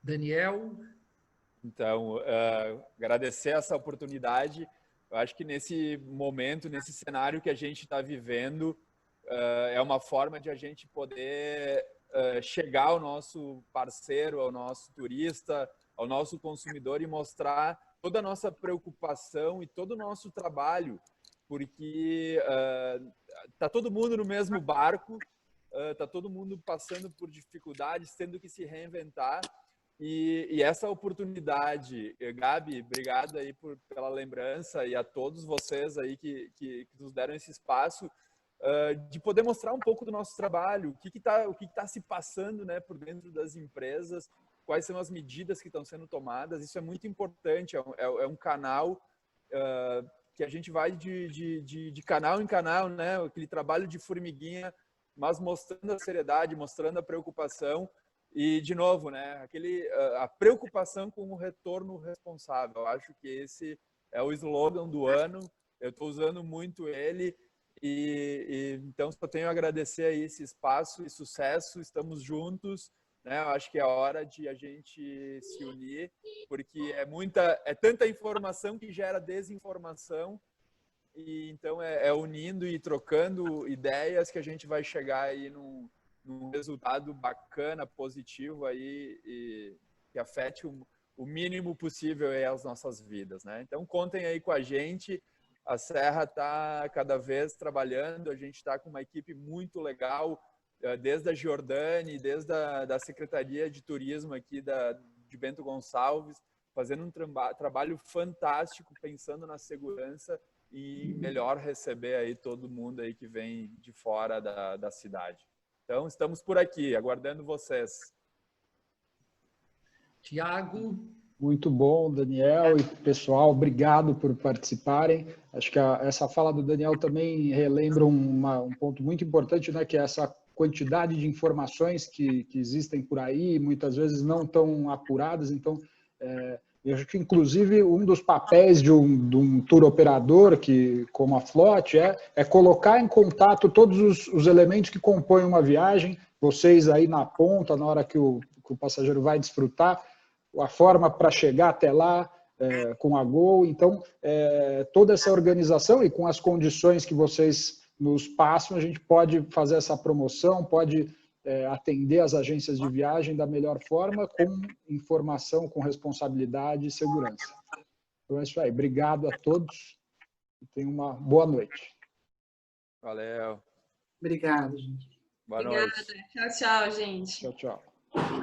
Daniel? Então, agradecer essa oportunidade. Eu acho que nesse momento, nesse cenário que a gente está vivendo, é uma forma de a gente poder chegar ao nosso parceiro, ao nosso turista, ao nosso consumidor e mostrar toda a nossa preocupação e todo o nosso trabalho, porque está todo mundo no mesmo barco, está todo mundo passando por dificuldades, tendo que se reinventar. E essa oportunidade, Gabi, obrigado aí pela lembrança, e a todos vocês aí que nos deram esse espaço de poder mostrar um pouco do nosso trabalho, o que tá se passando, né, por dentro das empresas, quais são as medidas que estão sendo tomadas. Isso é muito importante, é um canal que a gente vai de canal em canal, né, aquele trabalho de formiguinha, mas mostrando a seriedade, mostrando a preocupação. E, de novo, né, a preocupação com o retorno responsável. Eu acho que esse é o slogan do ano. Eu estou usando muito ele. Então, só tenho a agradecer aí esse espaço e sucesso. Estamos juntos. Né? Eu acho que é hora de a gente se unir, porque é tanta informação que gera desinformação. E, então, unindo e trocando ideias que a gente vai chegar aí num resultado bacana, positivo aí, e que afete o mínimo possível aí as nossas vidas, né? Então, contem aí com a gente. A Serra está cada vez trabalhando, a gente está com uma equipe muito legal, desde a Giordani, desde a Secretaria de Turismo aqui de Bento Gonçalves, fazendo um trabalho fantástico, pensando na segurança e melhor receber aí todo mundo aí que vem de fora da cidade. Então, estamos por aqui, aguardando vocês. Tiago? Muito bom, Daniel e pessoal, obrigado por participarem. Acho que essa fala do Daniel também relembra um ponto muito importante, né, que é essa quantidade de informações que existem por aí, muitas vezes não tão apuradas. Então, eu acho que, inclusive, um dos papéis de um tour operador, como a Flot, é colocar em contato todos os elementos que compõem uma viagem, vocês aí na ponta, na hora que o passageiro vai desfrutar, a forma para chegar até lá, com a Gol. Então, toda essa organização e com as condições que vocês nos passam, a gente pode fazer essa promoção, pode atender as agências de viagem da melhor forma, com informação, com responsabilidade e segurança. Então é isso aí. Obrigado a todos e tenham uma boa noite. Valeu. Obrigado, gente. Boa noite. Obrigada. Tchau, tchau, gente. Tchau, tchau.